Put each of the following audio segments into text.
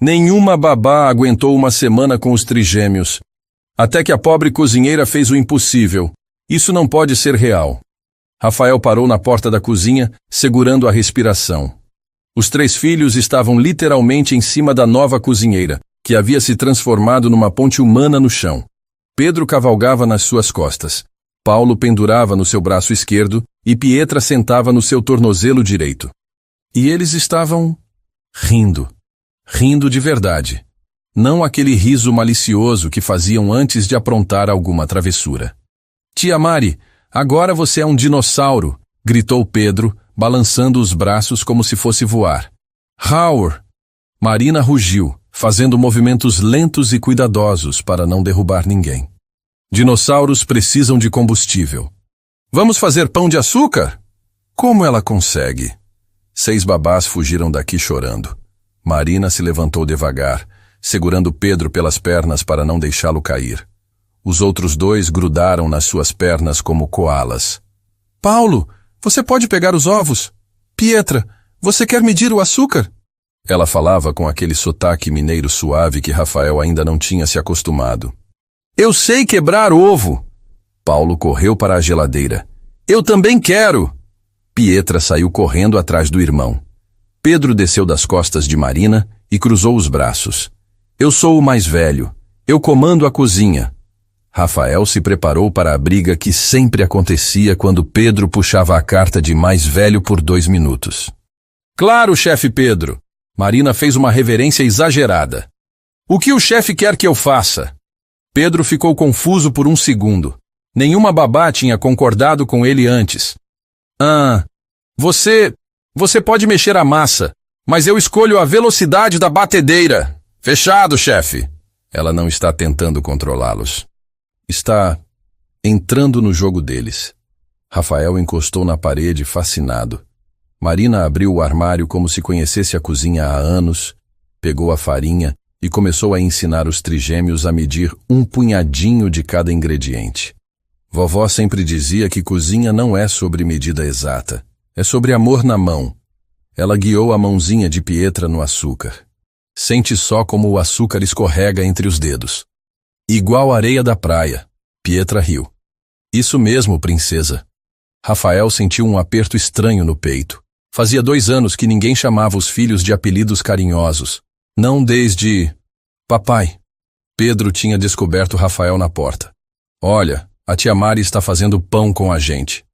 Nenhuma babá aguentou uma semana com os trigêmeos. Até que a pobre cozinheira fez o impossível. Isso não pode ser real. Rafael parou na porta da cozinha, segurando a respiração. Os 3 filhos estavam literalmente em cima da nova cozinheira, que havia se transformado numa ponte humana no chão. Pedro cavalgava nas suas costas. Paulo pendurava no seu braço esquerdo e Pietra sentava no seu tornozelo direito. E eles estavam rindo. Rindo de verdade. Não aquele riso malicioso que faziam antes de aprontar alguma travessura. Tia Mari, agora você é um dinossauro, gritou Pedro, balançando os braços como se fosse voar. Howard! Marina rugiu, fazendo movimentos lentos e cuidadosos para não derrubar ninguém. Dinossauros precisam de combustível. Vamos fazer pão de açúcar? Como ela consegue? 6 babás fugiram daqui chorando. Marina se levantou devagar, segurando Pedro pelas pernas para não deixá-lo cair. Os outros 2 grudaram nas suas pernas como coalas. Paulo, você pode pegar os ovos? Pietra, você quer medir o açúcar? Ela falava com aquele sotaque mineiro suave que Rafael ainda não tinha se acostumado. Eu sei quebrar ovo! Paulo correu para a geladeira. Eu também quero! Pietra saiu correndo atrás do irmão. Pedro desceu das costas de Marina e cruzou os braços. Eu sou o mais velho. Eu comando a cozinha. Rafael se preparou para a briga que sempre acontecia quando Pedro puxava a carta de mais velho por 2 minutos. Claro, chefe Pedro! Marina fez uma reverência exagerada. O que o chefe quer que eu faça? Pedro ficou confuso por um segundo. Nenhuma babá tinha concordado com ele antes. Você pode mexer a massa, mas eu escolho a velocidade da batedeira. Fechado, chefe. Ela não está tentando controlá-los. Está entrando no jogo deles. Rafael encostou na parede, fascinado. Marina abriu o armário como se conhecesse a cozinha há anos, pegou a farinha e começou a ensinar os trigêmeos a medir um punhadinho de cada ingrediente. Vovó sempre dizia que cozinha não é sobre medida exata, é sobre amor na mão. Ela guiou a mãozinha de Pietra no açúcar. Sente só como o açúcar escorrega entre os dedos. Igual a areia da praia. Pietra riu. Isso mesmo, princesa. Rafael sentiu um aperto estranho no peito. Fazia 2 anos que ninguém chamava os filhos de apelidos carinhosos. Não desde... Papai. Pedro tinha descoberto Rafael na porta. Olha, a tia Mari está fazendo pão com a gente.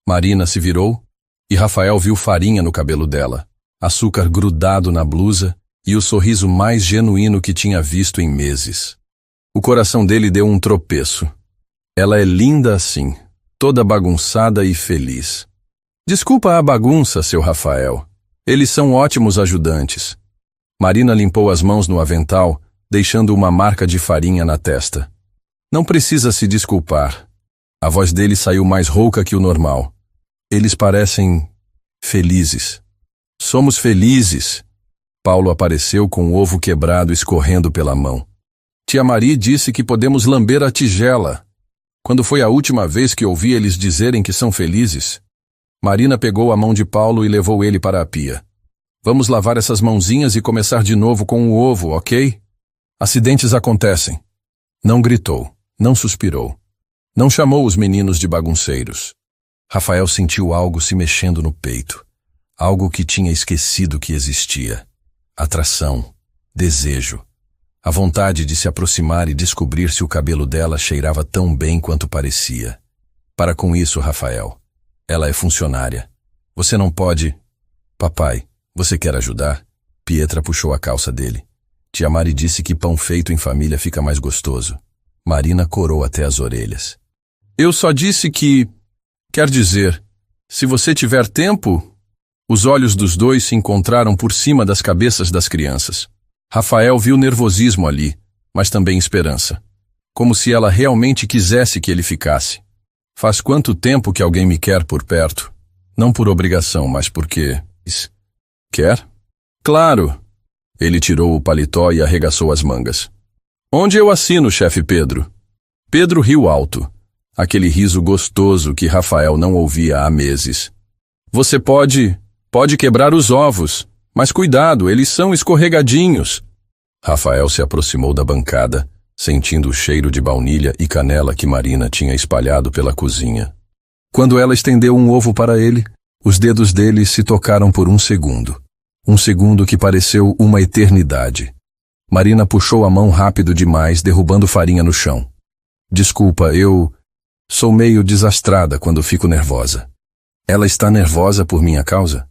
Marina se virou e Rafael viu farinha no cabelo dela, açúcar grudado na blusa e o sorriso mais genuíno que tinha visto em meses. O coração dele deu um tropeço. Ela é linda assim, toda bagunçada e feliz. Desculpa a bagunça, seu Rafael. Eles são ótimos ajudantes. Marina limpou as mãos no avental, deixando uma marca de farinha na testa. Não precisa se desculpar. A voz dele saiu mais rouca que o normal. Eles parecem felizes. Somos felizes. Paulo apareceu com o ovo quebrado escorrendo pela mão. Tia Mari disse que podemos lamber a tigela. Quando foi a última vez que ouvi eles dizerem que são felizes? Marina pegou a mão de Paulo e levou ele para a pia. Vamos lavar essas mãozinhas e começar de novo com o ovo, ok? Acidentes acontecem. Não gritou, não suspirou. Não chamou os meninos de bagunceiros. Rafael sentiu algo se mexendo no peito. Algo que tinha esquecido que existia. Atração, desejo. A vontade de se aproximar e descobrir se o cabelo dela cheirava tão bem quanto parecia. Para com isso, Rafael. Ela é funcionária. Você não pode... Papai, você quer ajudar? Pietra puxou a calça dele. Tia Mari disse que pão feito em família fica mais gostoso. Marina corou até as orelhas. Eu só disse que... Quer dizer, se você tiver tempo... Os olhos dos 2 se encontraram por cima das cabeças das crianças. Rafael viu nervosismo ali, mas também esperança. Como se ela realmente quisesse que ele ficasse. Faz quanto tempo que alguém me quer por perto? Não por obrigação, mas porque... Quer? Claro! Ele tirou o paletó e arregaçou as mangas. Onde eu assino, chefe Pedro? Pedro riu alto. Aquele riso gostoso que Rafael não ouvia há meses. Você pode quebrar os ovos, mas cuidado, eles são escorregadinhos. Rafael se aproximou da bancada, sentindo o cheiro de baunilha e canela que Marina tinha espalhado pela cozinha. Quando ela estendeu um ovo para ele, os dedos dele se tocaram por um segundo. Um segundo que pareceu uma eternidade. Marina puxou a mão rápido demais, derrubando farinha no chão. Desculpa, eu sou meio desastrada quando fico nervosa. Ela está nervosa por minha causa?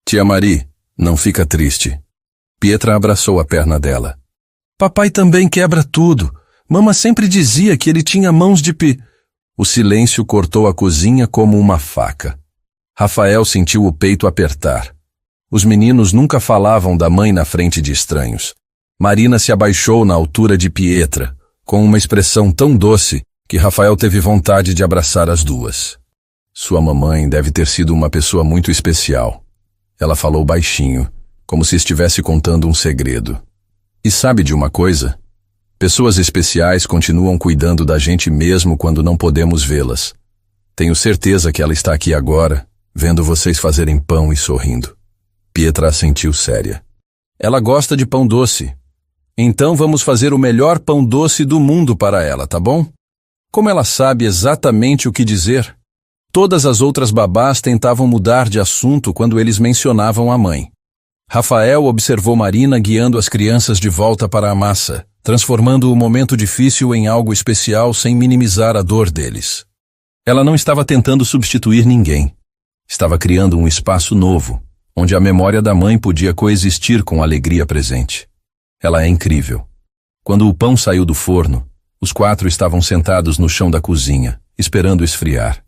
Tia Mari, não fica triste. Pietra abraçou a perna dela. Papai também quebra tudo. Mama sempre dizia que ele tinha mãos de O silêncio cortou a cozinha como uma faca. Rafael sentiu o peito apertar. Os meninos nunca falavam da mãe na frente de estranhos. Marina se abaixou na altura de Pietra, com uma expressão tão doce que Rafael teve vontade de abraçar as duas. Sua mamãe deve ter sido uma pessoa muito especial. Ela falou baixinho, como se estivesse contando um segredo. E sabe de uma coisa? Pessoas especiais continuam cuidando da gente mesmo quando não podemos vê-las. Tenho certeza que ela está aqui agora, vendo vocês fazerem pão e sorrindo. Pietra assentiu séria. Ela gosta de pão doce. Então vamos fazer o melhor pão doce do mundo para ela, tá bom? Como ela sabe exatamente o que dizer? Todas as outras babás tentavam mudar de assunto quando eles mencionavam a mãe. Rafael observou Marina guiando as crianças de volta para a massa, transformando o momento difícil em algo especial sem minimizar a dor deles. Ela não estava tentando substituir ninguém. Estava criando um espaço novo, onde a memória da mãe podia coexistir com a alegria presente. Ela é incrível. Quando o pão saiu do forno, os 4 estavam sentados no chão da cozinha, esperando esfriar.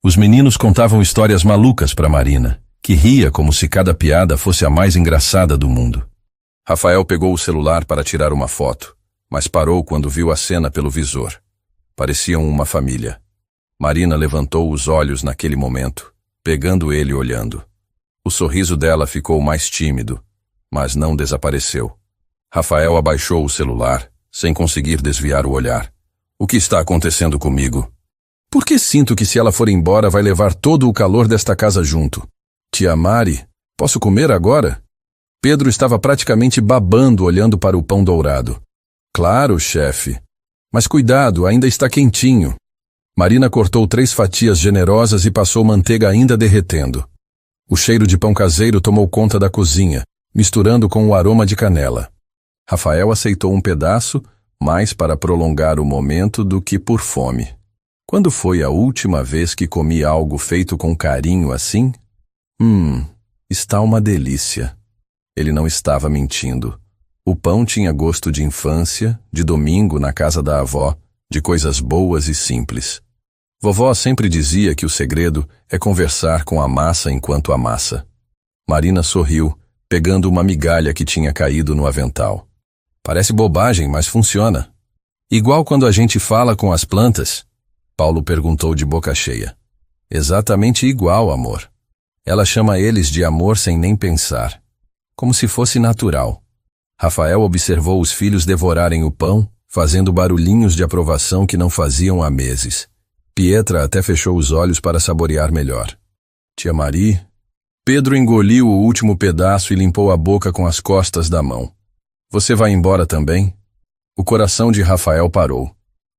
Os meninos contavam histórias malucas para Marina, que ria como se cada piada fosse a mais engraçada do mundo. Rafael pegou o celular para tirar uma foto, mas parou quando viu a cena pelo visor. Pareciam uma família. Marina levantou os olhos naquele momento, pegando ele olhando. O sorriso dela ficou mais tímido, mas não desapareceu. Rafael abaixou o celular, sem conseguir desviar o olhar. O que está acontecendo comigo? Por que sinto que se ela for embora vai levar todo o calor desta casa junto? Tia Mari, posso comer agora? Pedro estava praticamente babando olhando para o pão dourado. Claro, chefe. Mas cuidado, ainda está quentinho. Marina cortou 3 fatias generosas e passou manteiga ainda derretendo. O cheiro de pão caseiro tomou conta da cozinha, misturando com o aroma de canela. Rafael aceitou um pedaço, mais para prolongar o momento do que por fome. Quando foi a última vez que comi algo feito com carinho assim? Está uma delícia. Ele não estava mentindo. O pão tinha gosto de infância, de domingo na casa da avó, de coisas boas e simples. Vovó sempre dizia que o segredo é conversar com a massa enquanto amassa. Marina sorriu, pegando uma migalha que tinha caído no avental. Parece bobagem, mas funciona. Igual quando a gente fala com as plantas? Paulo perguntou de boca cheia. Exatamente igual, amor. Ela chama eles de amor sem nem pensar. Como se fosse natural. Rafael observou os filhos devorarem o pão, fazendo barulhinhos de aprovação que não faziam há meses. Pietra até fechou os olhos para saborear melhor. Tia Mari? Pedro engoliu o último pedaço e limpou a boca com as costas da mão. Você vai embora também? O coração de Rafael parou.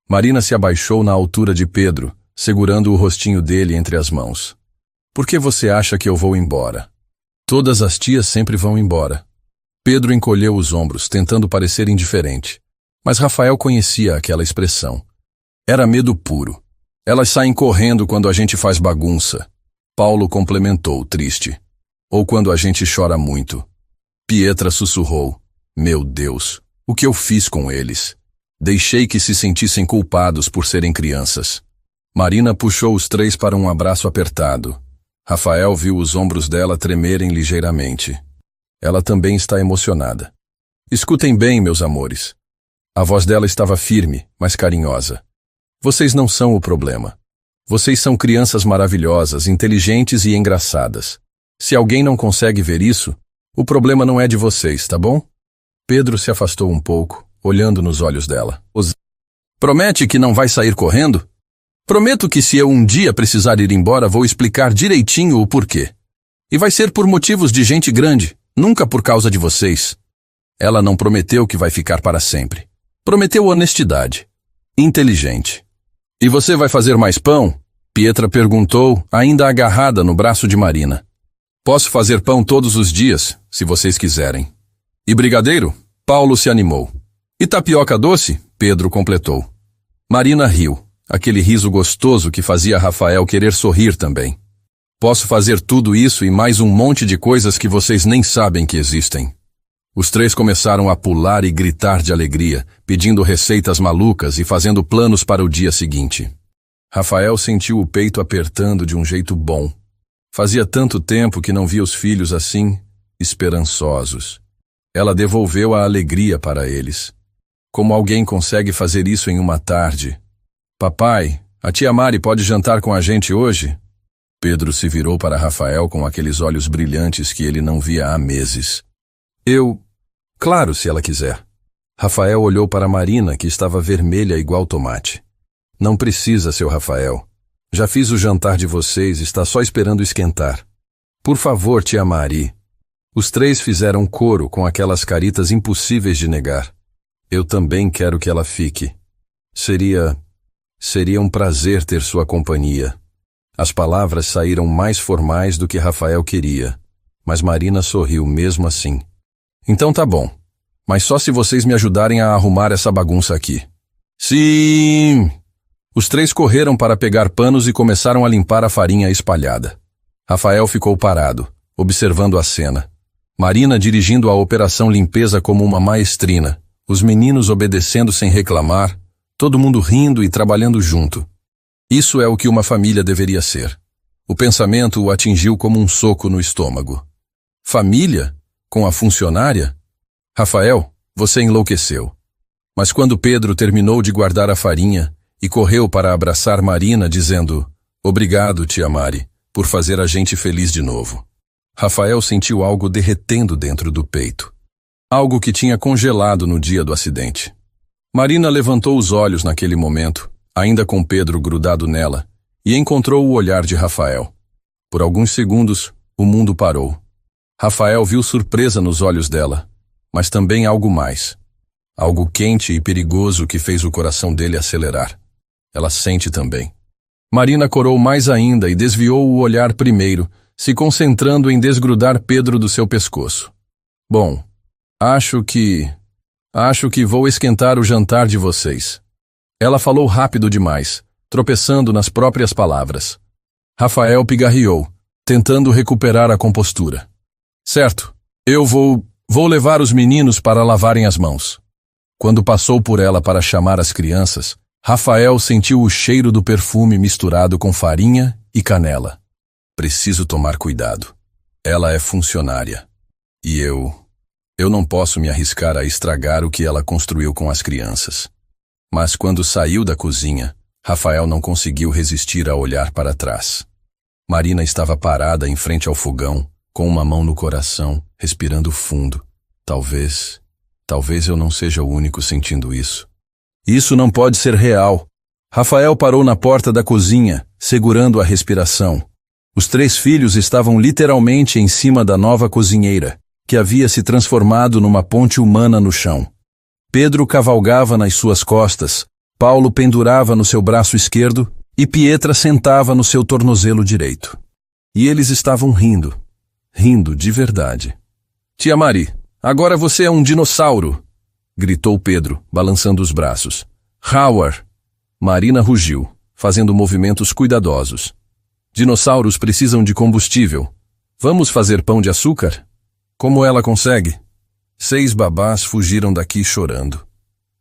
Marina se abaixou na altura de Pedro, segurando o rostinho dele entre as mãos. Por que você acha que eu vou embora? Todas as tias sempre vão embora. Pedro encolheu os ombros, tentando parecer indiferente. Mas Rafael conhecia aquela expressão. Era medo puro. Elas saem correndo quando a gente faz bagunça. Paulo complementou, triste. Ou quando a gente chora muito. Pietra sussurrou. Meu Deus, o que eu fiz com eles? Deixei que se sentissem culpados por serem crianças. Marina puxou os 3 para um abraço apertado. Rafael viu os ombros dela tremerem ligeiramente. Ela também está emocionada. Escutem bem, meus amores. A voz dela estava firme, mas carinhosa. Vocês não são o problema. Vocês são crianças maravilhosas, inteligentes e engraçadas. Se alguém não consegue ver isso, o problema não é de vocês, tá bom? Pedro se afastou um pouco, olhando nos olhos dela. Promete que não vai sair correndo? Prometo que se eu um dia precisar ir embora, vou explicar direitinho o porquê. E vai ser por motivos de gente grande, nunca por causa de vocês. Ela não prometeu que vai ficar para sempre. Prometeu honestidade. Inteligente. E você vai fazer mais pão? Pietra perguntou, ainda agarrada no braço de Marina. Posso fazer pão todos os dias, se vocês quiserem. E brigadeiro? Paulo se animou. E tapioca doce? Pedro completou. Marina riu, aquele riso gostoso que fazia Rafael querer sorrir também. Posso fazer tudo isso e mais um monte de coisas que vocês nem sabem que existem. Os três começaram a pular e gritar de alegria, pedindo receitas malucas e fazendo planos para o dia seguinte. Rafael sentiu o peito apertando de um jeito bom. Fazia tanto tempo que não via os filhos assim, esperançosos. Ela devolveu a alegria para eles. Como alguém consegue fazer isso em uma tarde? Papai, a tia Mari pode jantar com a gente hoje? Pedro se virou para Rafael com aqueles olhos brilhantes que ele não via há meses. Claro, se ela quiser. Rafael olhou para Marina, que estava vermelha igual tomate. Não precisa, seu Rafael. Já fiz o jantar de vocês, está só esperando esquentar. Por favor, tia Mari. Os três fizeram coro com aquelas caritas impossíveis de negar. Eu também quero que ela fique. Seria um prazer ter sua companhia. As palavras saíram mais formais do que Rafael queria, mas Marina sorriu mesmo assim. Então tá bom, mas só se vocês me ajudarem a arrumar essa bagunça aqui. Sim! Os três correram para pegar panos e começaram a limpar a farinha espalhada. Rafael ficou parado, observando a cena. Marina dirigindo a operação limpeza como uma maestrina, os meninos obedecendo sem reclamar, todo mundo rindo e trabalhando junto. Isso é o que uma família deveria ser. O pensamento o atingiu como um soco no estômago. Família? Com a funcionária? Rafael, você enlouqueceu. Mas quando Pedro terminou de guardar a farinha e correu para abraçar Marina dizendo: Obrigado, tia Mari, por fazer a gente feliz de novo. Rafael sentiu algo derretendo dentro do peito. Algo que tinha congelado no dia do acidente. Marina levantou os olhos naquele momento, ainda com Pedro grudado nela, e encontrou o olhar de Rafael. Por alguns segundos, o mundo parou. Rafael viu surpresa nos olhos dela, mas também algo mais. Algo quente e perigoso que fez o coração dele acelerar. Ela sente também. Marina corou mais ainda e desviou o olhar primeiro, se concentrando em desgrudar Pedro do seu pescoço. Bom, acho que vou esquentar o jantar de vocês. Ela falou rápido demais, tropeçando nas próprias palavras. Rafael pigarreou, tentando recuperar a compostura. Certo, eu vou levar os meninos para lavarem as mãos. Quando passou por ela para chamar as crianças, Rafael sentiu o cheiro do perfume misturado com farinha e canela. Preciso tomar cuidado. Ela é funcionária. E eu não posso me arriscar a estragar o que ela construiu com as crianças. Mas quando saiu da cozinha, Rafael não conseguiu resistir a olhar para trás. Marina estava parada em frente ao fogão, com uma mão no coração, respirando fundo. Talvez eu não seja o único sentindo isso. Isso não pode ser real. Rafael parou na porta da cozinha, segurando a respiração. Os três filhos estavam literalmente em cima da nova cozinheira, que havia se transformado numa ponte humana no chão. Pedro cavalgava nas suas costas, Paulo pendurava no seu braço esquerdo e Pietra sentava no seu tornozelo direito. E eles estavam rindo de verdade. Tia Mari, agora você é um dinossauro! Gritou Pedro, balançando os braços. Howard! Marina rugiu, fazendo movimentos cuidadosos. Dinossauros precisam de combustível. Vamos fazer pão de açúcar? Como ela consegue? 6 babás fugiram daqui chorando.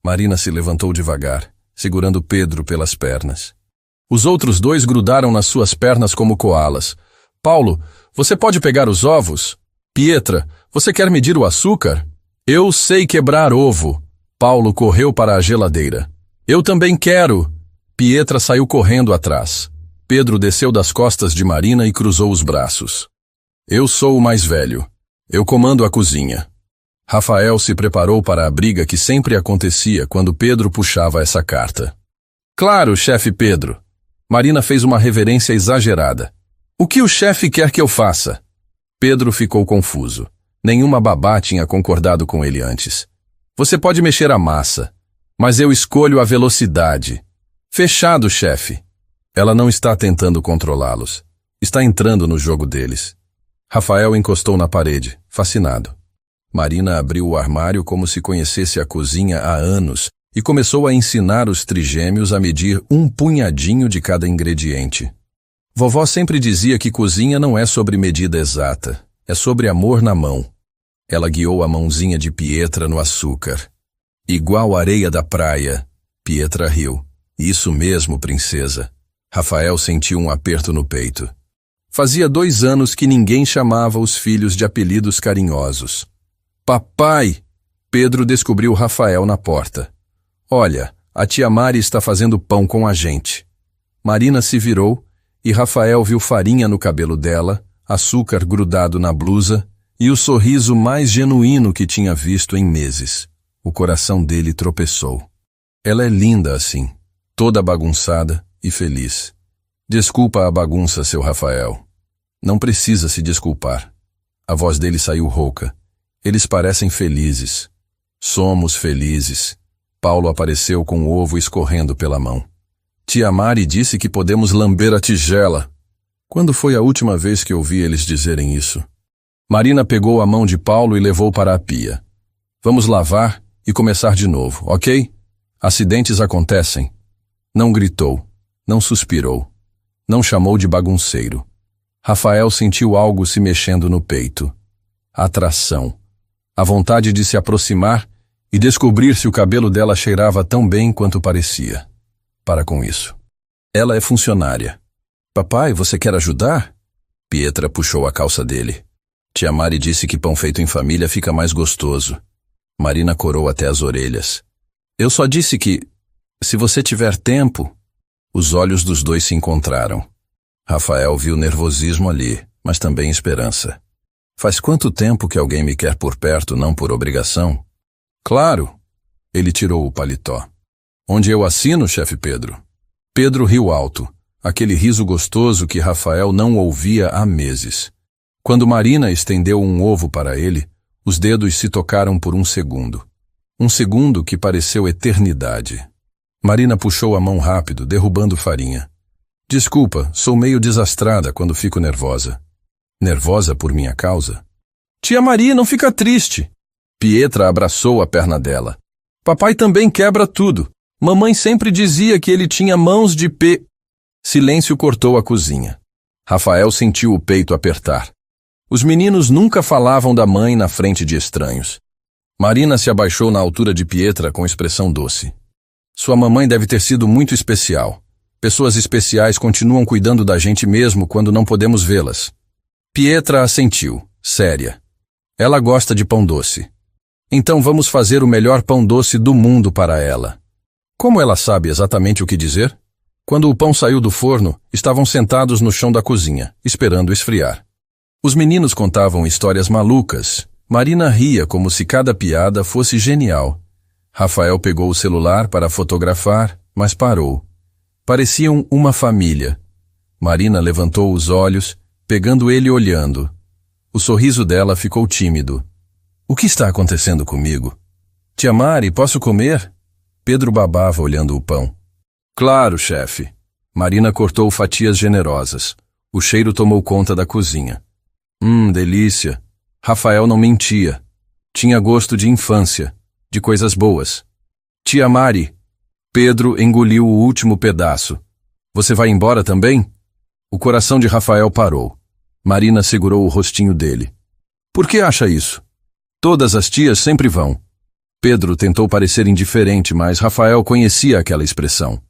Marina se levantou devagar, segurando Pedro pelas pernas. Os outros 2 grudaram nas suas pernas como coalas. Paulo, você pode pegar os ovos? Pietra, você quer medir o açúcar? Eu sei quebrar ovo. Paulo correu para a geladeira. Eu também quero. Pietra saiu correndo atrás. Pedro desceu das costas de Marina e cruzou os braços. Eu sou o mais velho. Eu comando a cozinha. Rafael se preparou para a briga que sempre acontecia quando Pedro puxava essa carta. Claro, chefe Pedro. Marina fez uma reverência exagerada. O que o chefe quer que eu faça? Pedro ficou confuso. Nenhuma babá tinha concordado com ele antes. Você pode mexer a massa, mas eu escolho a velocidade. Fechado, chefe. Ela não está tentando controlá-los. Está entrando no jogo deles. Rafael encostou na parede, fascinado. Marina abriu o armário como se conhecesse a cozinha há anos e começou a ensinar os trigêmeos a medir um punhadinho de cada ingrediente. Vovó sempre dizia que cozinha não é sobre medida exata, é sobre amor na mão. Ela guiou a mãozinha de Pietra no açúcar. Igual areia da praia. Pietra riu. Isso mesmo, princesa. Rafael sentiu um aperto no peito. Fazia 2 anos que ninguém chamava os filhos de apelidos carinhosos. Papai! Pedro descobriu Rafael na porta. Olha, a tia Mari está fazendo pão com a gente. Marina se virou e Rafael viu farinha no cabelo dela, açúcar grudado na blusa e o sorriso mais genuíno que tinha visto em meses. O coração dele tropeçou. Ela é linda assim, toda bagunçada e feliz. Desculpa a bagunça, seu Rafael. Não precisa se desculpar. A voz dele saiu rouca. Eles parecem felizes. Somos felizes. Paulo apareceu com o ovo escorrendo pela mão. Tia Mari disse que podemos lamber a tigela. Quando foi a última vez que ouvi eles dizerem isso? Marina pegou a mão de Paulo e levou para a pia. Vamos lavar e começar de novo, ok? Acidentes acontecem. Não gritou, não suspirou, não chamou de bagunceiro. Rafael sentiu algo se mexendo no peito. Atração. A vontade de se aproximar e descobrir se o cabelo dela cheirava tão bem quanto parecia. Para com isso. Ela é funcionária. Papai, você quer ajudar? Pietra puxou a calça dele. Tia Mari disse que pão feito em família fica mais gostoso. Marina corou até as orelhas. Eu só disse que, se você tiver tempo... Os olhos dos dois se encontraram. Rafael viu nervosismo ali, mas também esperança. Faz quanto tempo que alguém me quer por perto, não por obrigação? Claro. Ele tirou o paletó. Onde eu assino, chefe Pedro? Pedro riu alto, aquele riso gostoso que Rafael não ouvia há meses. Quando Marina estendeu um ovo para ele, os dedos se tocaram por um segundo. Um segundo que pareceu eternidade. Marina puxou a mão rápido, derrubando farinha. Desculpa, sou meio desastrada quando fico nervosa. Nervosa por minha causa? Tia Maria, não fica triste. Pietra abraçou a perna dela. Papai também quebra tudo. Mamãe sempre dizia que ele tinha mãos de p... Silêncio cortou a cozinha. Rafael sentiu o peito apertar. Os meninos nunca falavam da mãe na frente de estranhos. Marina se abaixou na altura de Pietra com expressão doce. Sua mamãe deve ter sido muito especial. Pessoas especiais continuam cuidando da gente mesmo quando não podemos vê-las. Pietra assentiu, séria. Ela gosta de pão doce. Então vamos fazer o melhor pão doce do mundo para ela. Como ela sabe exatamente o que dizer? Quando o pão saiu do forno, estavam sentados no chão da cozinha, esperando esfriar. Os meninos contavam histórias malucas. Marina ria como se cada piada fosse genial. Rafael pegou o celular para fotografar, mas parou. Pareciam uma família. Marina levantou os olhos, pegando ele olhando. O sorriso dela ficou tímido. O que está acontecendo comigo? Tia Mari, posso comer? Pedro babava olhando o pão. Claro, chefe. Marina cortou fatias generosas. O cheiro tomou conta da cozinha. Delícia. Rafael não mentia. Tinha gosto de infância, de coisas boas. Tia Mari. Pedro engoliu o último pedaço. Você vai embora também? O coração de Rafael parou. Marina segurou o rostinho dele. Por que acha isso? Todas as tias sempre vão. Pedro tentou parecer indiferente, mas Rafael conhecia aquela expressão.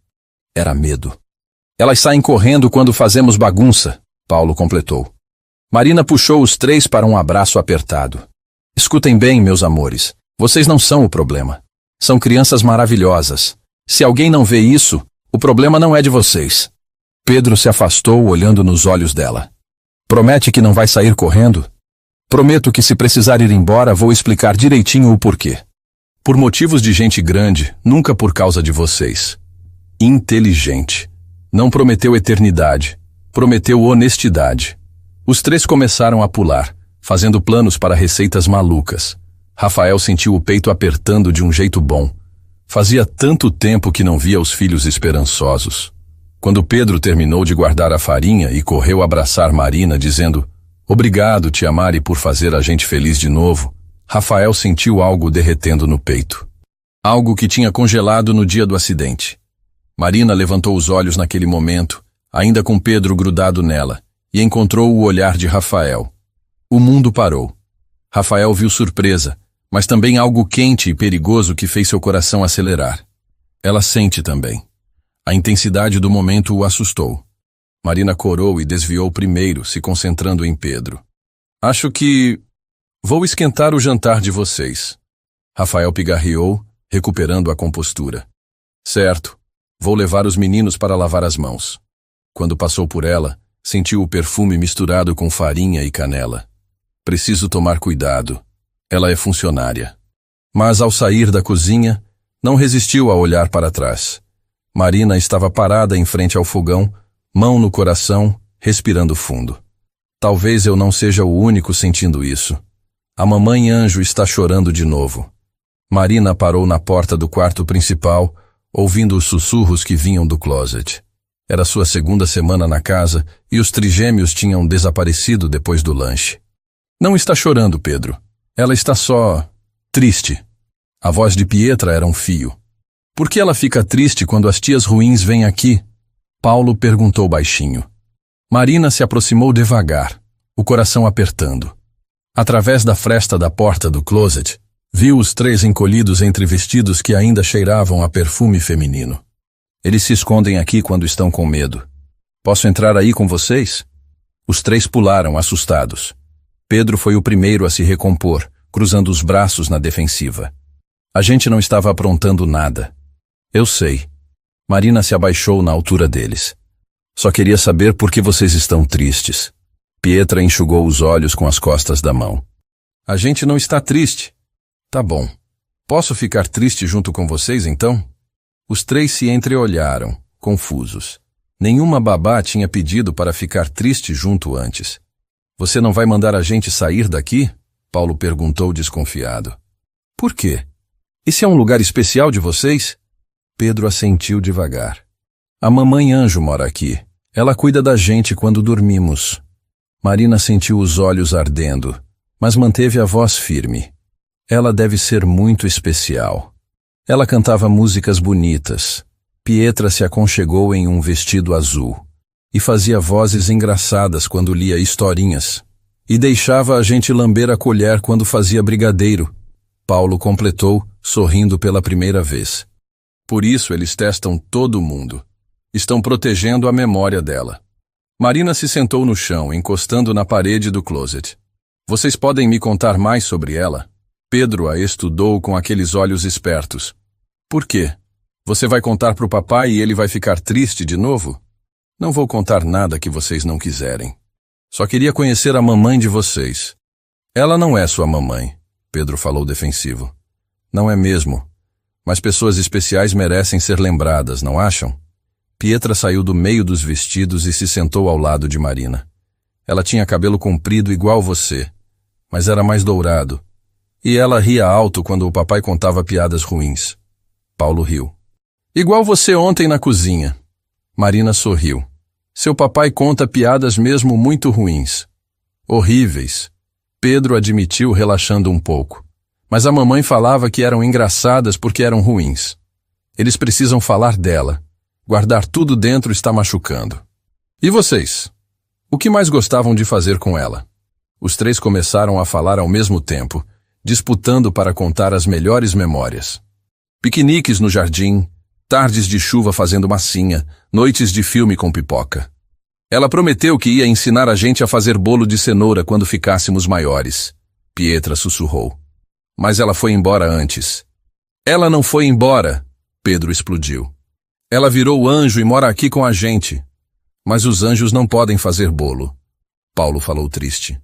Era medo. Elas saem correndo quando fazemos bagunça, Paulo completou. Marina puxou os três para um abraço apertado. Escutem bem, meus amores. Vocês não são o problema. São crianças maravilhosas. Se alguém não vê isso, o problema não é de vocês. Pedro se afastou, olhando nos olhos dela. Promete que não vai sair correndo? Prometo que se precisar ir embora, vou explicar direitinho o porquê. Por motivos de gente grande, nunca por causa de vocês. Inteligente. Não prometeu eternidade. Prometeu honestidade. Os três começaram a pular. fazendo planos para receitas malucas. Rafael sentiu o peito apertando de um jeito bom. Fazia tanto tempo que não via os filhos esperançosos. Quando Pedro terminou de guardar a farinha e correu abraçar Marina, dizendo: "Obrigado, tia Mari, por fazer a gente feliz de novo", Rafael sentiu algo derretendo no peito. Algo que tinha congelado no dia do acidente. Marina levantou os olhos naquele momento, ainda com Pedro grudado nela, e encontrou o olhar de Rafael. O mundo parou. Rafael viu surpresa, mas também algo quente e perigoso que fez seu coração acelerar. Ela sente também. A intensidade do momento o assustou. Marina corou e desviou primeiro, se concentrando em Pedro. "Acho que vou esquentar o jantar de vocês." Rafael pigarreou, recuperando a compostura. "Certo, vou levar os meninos para lavar as mãos." Quando passou por ela, sentiu o perfume misturado com farinha e canela. Preciso tomar cuidado. Ela é funcionária. Mas ao sair da cozinha, não resistiu a olhar para trás. Marina estava parada em frente ao fogão, mão no coração, respirando fundo. Talvez eu não seja o único sentindo isso. A mamãe anjo está chorando de novo. Marina parou na porta do quarto principal, ouvindo os sussurros que vinham do closet. Era sua segunda semana na casa e os trigêmeos tinham desaparecido depois do lanche. "Não está chorando, Pedro. Ela está só triste." A voz de Pietra era um fio. "Por que ela fica triste quando as tias ruins vêm aqui?" Paulo perguntou baixinho. Marina se aproximou devagar, o coração apertando. Através da fresta da porta do closet, viu os três encolhidos entre vestidos que ainda cheiravam a perfume feminino. "Eles se escondem aqui quando estão com medo. Posso entrar aí com vocês?" Os três pularam, assustados. Pedro foi o primeiro a se recompor, cruzando os braços na defensiva. "A gente não estava aprontando nada." "Eu sei." Marina se abaixou na altura deles. "Só queria saber por que vocês estão tristes." Pietra enxugou os olhos com as costas da mão. "A gente não está triste." "Tá bom. Posso ficar triste junto com vocês, então?" Os três se entreolharam, confusos. Nenhuma babá tinha pedido para ficar triste junto antes. "Você não vai mandar a gente sair daqui?" Paulo perguntou desconfiado. "Por quê? Esse é um lugar especial de vocês?" Pedro assentiu devagar. "A mamãe anjo mora aqui. Ela cuida da gente quando dormimos." Marina sentiu os olhos ardendo, mas manteve a voz firme. "Ela deve ser muito especial." Ela cantava músicas bonitas. Pietra se aconchegou em um vestido azul e fazia vozes engraçadas quando lia historinhas. E deixava a gente lamber a colher quando fazia brigadeiro. Paulo completou, sorrindo pela primeira vez. "Por isso eles testam todo mundo. Estão protegendo a memória dela." Marina se sentou no chão, encostando na parede do closet. "Vocês podem me contar mais sobre ela?" Pedro a estudou com aqueles olhos espertos. "Por quê? Você vai contar para o papai e ele vai ficar triste de novo?" "Não vou contar nada que vocês não quiserem. Só queria conhecer a mamãe de vocês." "Ela não é sua mamãe", Pedro falou defensivo. "Não é mesmo. Mas pessoas especiais merecem ser lembradas, não acham?" Pietra saiu do meio dos vestidos e se sentou ao lado de Marina. Ela tinha cabelo comprido igual você, mas era mais dourado. E ela ria alto quando o papai contava piadas ruins. Paulo riu. "Igual você ontem na cozinha." Marina sorriu. "Seu papai conta piadas mesmo muito ruins." "Horríveis." Pedro admitiu, relaxando um pouco. "Mas a mamãe falava que eram engraçadas porque eram ruins. Eles precisam falar dela. Guardar tudo dentro está machucando." "E vocês? O que mais gostavam de fazer com ela?" Os três começaram a falar ao mesmo tempo, disputando para contar as melhores memórias. Piqueniques no jardim, tardes de chuva fazendo massinha, noites de filme com pipoca. "Ela prometeu que ia ensinar a gente a fazer bolo de cenoura quando ficássemos maiores." Pietra sussurrou. "Mas ela foi embora antes." "Ela não foi embora!" Pedro explodiu. "Ela virou anjo e mora aqui com a gente." "Mas os anjos não podem fazer bolo." Paulo falou triste.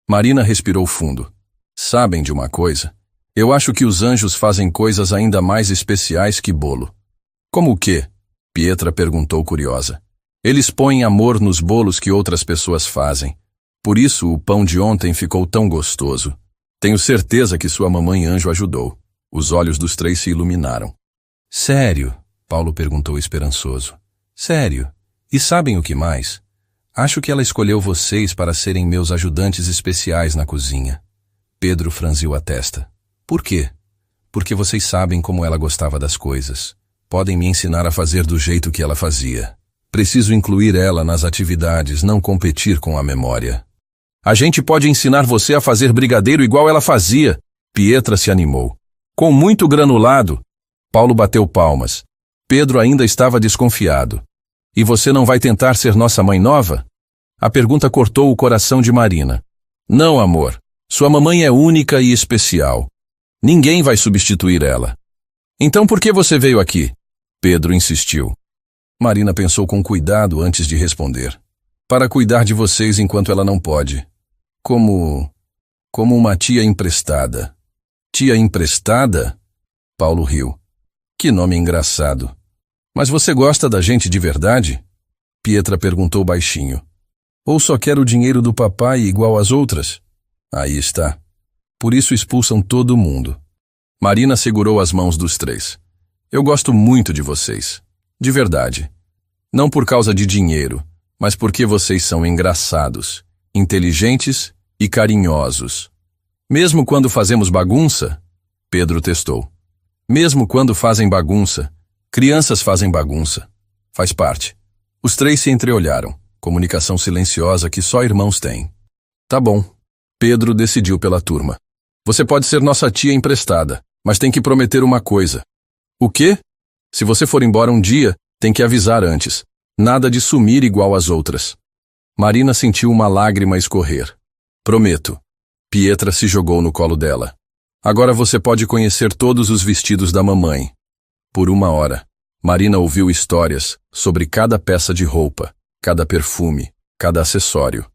Marina respirou fundo. "Sabem de uma coisa? Eu acho que os anjos fazem coisas ainda mais especiais que bolo." "Como o quê?" Pietra perguntou curiosa. "Eles põem amor nos bolos que outras pessoas fazem. Por isso o pão de ontem ficou tão gostoso. Tenho certeza que sua mamãe anjo ajudou. Os olhos dos três se iluminaram. Sério? Paulo perguntou esperançoso. Sério? E sabem o que mais? Acho que ela escolheu vocês para serem meus ajudantes especiais na cozinha. Pedro franziu a testa. Por quê? Porque vocês sabem como ela gostava das coisas. Podem me ensinar a fazer do jeito que ela fazia. Preciso incluir ela nas atividades, não competir com a memória. A gente pode ensinar você a fazer brigadeiro igual ela fazia. Pietra se animou. Com muito granulado. Paulo bateu palmas. Pedro ainda estava desconfiado. E você não vai tentar ser nossa mãe nova? A pergunta cortou o coração de Marina. Não, amor. Sua mamãe é única e especial. Ninguém vai substituir ela. Então por que você veio aqui? Pedro insistiu. Marina pensou com cuidado antes de responder. Para cuidar de vocês enquanto ela não pode. Como uma tia emprestada. Tia emprestada? Paulo riu. Que nome engraçado. Mas você gosta da gente de verdade? Pietra perguntou baixinho. Ou só quer o dinheiro do papai igual às outras? Aí está. Por isso expulsam todo mundo. Marina segurou as mãos dos três. Eu gosto muito de vocês. De verdade. Não por causa de dinheiro, mas porque vocês são engraçados, inteligentes e carinhosos. Mesmo quando fazemos bagunça? Pedro testou. Mesmo quando fazem bagunça. Crianças fazem bagunça. Faz parte. Os três se entreolharam. Comunicação silenciosa que só irmãos têm. Tá bom. Pedro decidiu pela turma. Você pode ser nossa tia emprestada, mas tem que prometer uma coisa. O quê? Se você for embora um dia, tem que avisar antes. Nada de sumir igual às outras. Marina sentiu uma lágrima escorrer. Prometo. Pietra se jogou no colo dela. Agora você pode conhecer todos os vestidos da mamãe. Por 1 hora, Marina ouviu histórias sobre cada peça de roupa, cada perfume, cada acessório.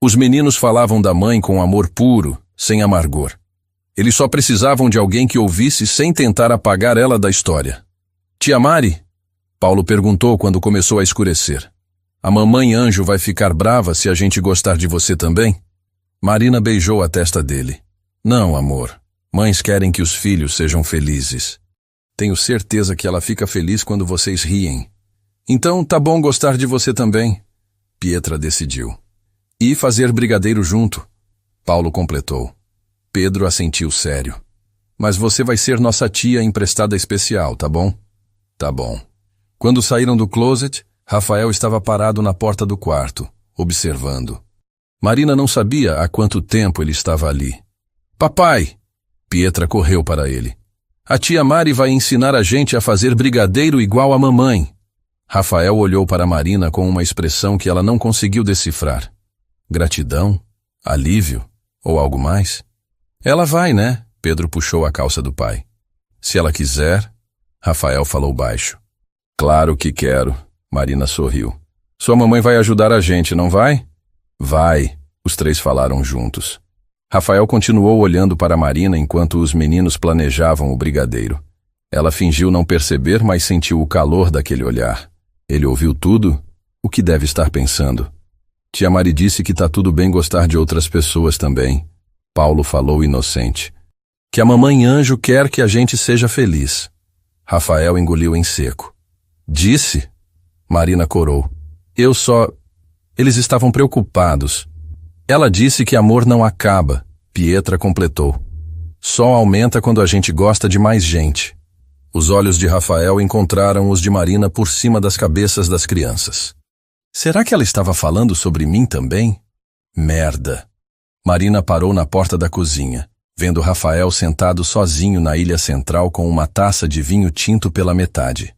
Os meninos falavam da mãe com amor puro, sem amargor. Eles só precisavam de alguém que ouvisse sem tentar apagar ela da história. Tia Mari? Paulo perguntou quando começou a escurecer. A mamãe anjo vai ficar brava se a gente gostar de você também? Marina beijou a testa dele. Não, amor. Mães querem que os filhos sejam felizes. Tenho certeza que ela fica feliz quando vocês riem. Então tá bom gostar de você também. Pietra decidiu. E fazer brigadeiro junto. Paulo completou. Pedro assentiu sério. Mas você vai ser nossa tia emprestada especial, tá bom? Tá bom. Quando saíram do closet, Rafael estava parado na porta do quarto, observando. Marina não sabia há quanto tempo ele estava ali. Papai! Pietra correu para ele. A tia Mari vai ensinar a gente a fazer brigadeiro igual a mamãe. Rafael olhou para Marina com uma expressão que ela não conseguiu decifrar. Gratidão? Alívio? Ou algo mais? Ela vai, né? Pedro puxou a calça do pai. Se ela quiser, Rafael falou baixo. Claro que quero, Marina sorriu. Sua mamãe vai ajudar a gente, não vai? Vai, os três falaram juntos. Rafael continuou olhando para Marina enquanto os meninos planejavam o brigadeiro. Ela fingiu não perceber, mas sentiu o calor daquele olhar. Ele ouviu tudo? O que deve estar pensando? Tia Mari disse que tá tudo bem gostar de outras pessoas também. Paulo falou inocente. Que a mamãe anjo quer que a gente seja feliz. Rafael engoliu em seco. Disse? Marina corou. Eles estavam preocupados. Ela disse que amor não acaba. Pietra completou. Só aumenta quando a gente gosta de mais gente. Os olhos de Rafael encontraram os de Marina por cima das cabeças das crianças. Será que ela estava falando sobre mim também? Merda. Marina parou na porta da cozinha, vendo Rafael sentado sozinho na ilha central com uma taça de vinho tinto pela metade.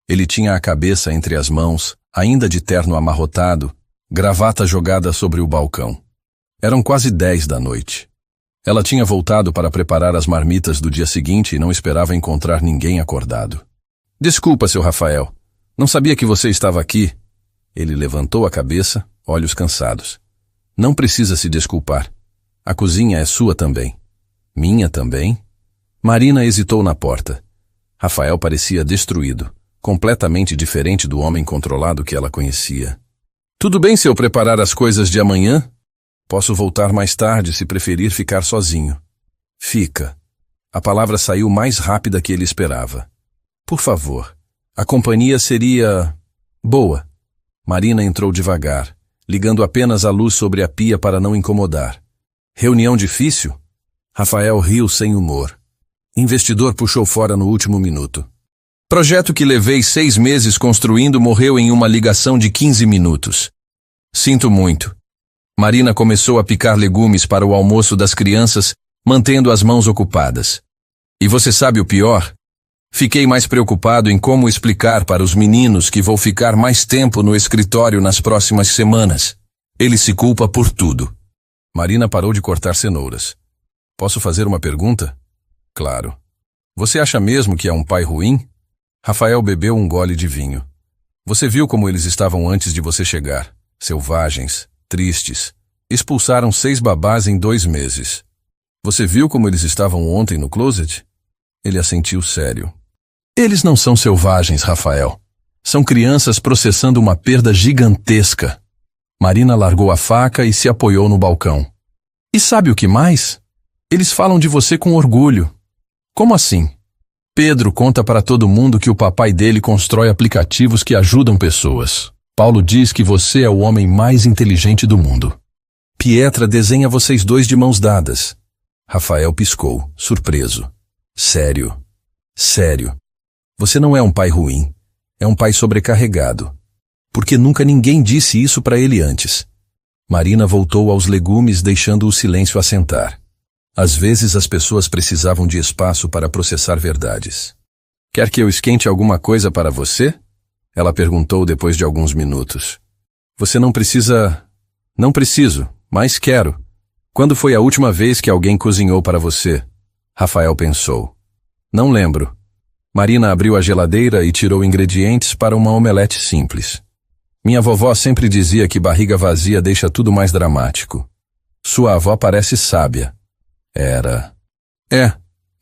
Ele tinha a cabeça entre as mãos, ainda de terno amarrotado, gravata jogada sobre o balcão. Eram quase 10 da noite. Ela tinha voltado para preparar as marmitas do dia seguinte e não esperava encontrar ninguém acordado. Desculpa, seu Rafael. Não sabia que você estava aqui. Ele levantou a cabeça, olhos cansados. Não precisa se desculpar. A cozinha é sua também. Minha também? Marina hesitou na porta. Rafael parecia destruído, completamente diferente do homem controlado que ela conhecia. Tudo bem se eu preparar as coisas de amanhã? Posso voltar mais tarde se preferir ficar sozinho. Fica. A palavra saiu mais rápida que ele esperava. Por favor. A companhia seria boa. Marina entrou devagar, ligando apenas a luz sobre a pia para não incomodar. Reunião difícil? Rafael riu sem humor. Investidor puxou fora no último minuto. Projeto que levei 6 meses construindo morreu em uma ligação de 15 minutos. Sinto muito. Marina começou a picar legumes para o almoço das crianças, mantendo as mãos ocupadas. E você sabe o pior? Fiquei mais preocupado em como explicar para os meninos que vou ficar mais tempo no escritório nas próximas semanas. Ele se culpa por tudo. Marina parou de cortar cenouras. Posso fazer uma pergunta? Claro. Você acha mesmo que é um pai ruim? Rafael bebeu um gole de vinho. Você viu como eles estavam antes de você chegar? Selvagens, tristes. Expulsaram 6 babás em 2 meses. Você viu como eles estavam ontem no closet? Ele assentiu sério. Eles não são selvagens, Rafael. São crianças processando uma perda gigantesca. Marina largou a faca e se apoiou no balcão. E sabe o que mais? Eles falam de você com orgulho. Como assim? Pedro conta para todo mundo que o papai dele constrói aplicativos que ajudam pessoas. Paulo diz que você é o homem mais inteligente do mundo. Pietra desenha vocês 2 de mãos dadas. Rafael piscou, surpreso. Sério. Sério. Você não é um pai ruim. É um pai sobrecarregado. Porque nunca ninguém disse isso para ele antes. Marina voltou aos legumes, deixando o silêncio assentar. Às vezes as pessoas precisavam de espaço para processar verdades. Quer que eu esquente alguma coisa para você? Ela perguntou depois de alguns minutos. Você não precisa... Não preciso, mas quero. Quando foi a última vez que alguém cozinhou para você? Rafael pensou. Não lembro. Marina abriu a geladeira e tirou ingredientes para uma omelete simples. Minha vovó sempre dizia que barriga vazia deixa tudo mais dramático. Sua avó parece sábia. Era.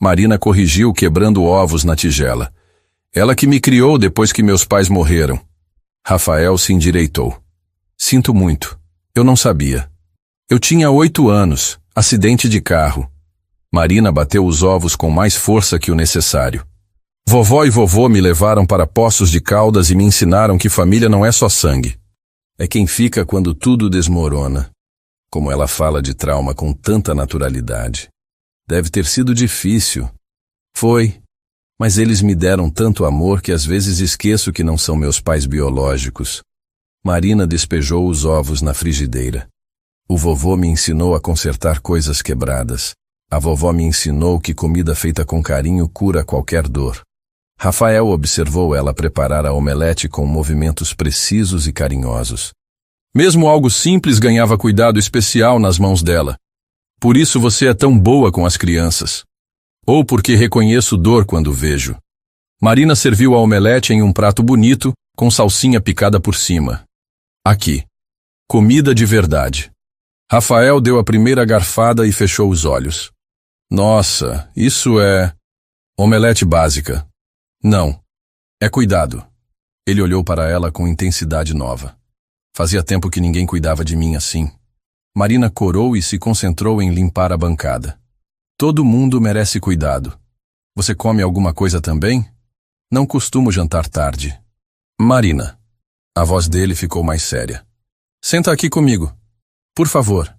Marina corrigiu, quebrando ovos na tigela. Ela que me criou depois que meus pais morreram. Rafael se endireitou. Sinto muito. Eu não sabia. Eu tinha 8 anos, acidente de carro. Marina bateu os ovos com mais força que o necessário. Vovó e vovô me levaram para Poços de Caldas e me ensinaram que família não é só sangue. É quem fica quando tudo desmorona. Como ela fala de trauma com tanta naturalidade. Deve ter sido difícil. Foi. Mas eles me deram tanto amor que às vezes esqueço que não são meus pais biológicos. Marina despejou os ovos na frigideira. O vovô me ensinou a consertar coisas quebradas. A vovó me ensinou que comida feita com carinho cura qualquer dor. Rafael observou ela preparar a omelete com movimentos precisos e carinhosos. Mesmo algo simples ganhava cuidado especial nas mãos dela. Por isso você é tão boa com as crianças. Ou porque reconheço dor quando vejo. Marina serviu a omelete em um prato bonito, com salsinha picada por cima. Aqui. Comida de verdade. Rafael deu a primeira garfada e fechou os olhos. Nossa, isso é... omelete básica. Não. É cuidado. Ele olhou para ela com intensidade nova. Fazia tempo que ninguém cuidava de mim assim. Marina corou e se concentrou em limpar a bancada. Todo mundo merece cuidado. Você come alguma coisa também? Não costumo jantar tarde. Marina. A voz dele ficou mais séria. Senta aqui comigo. Por favor.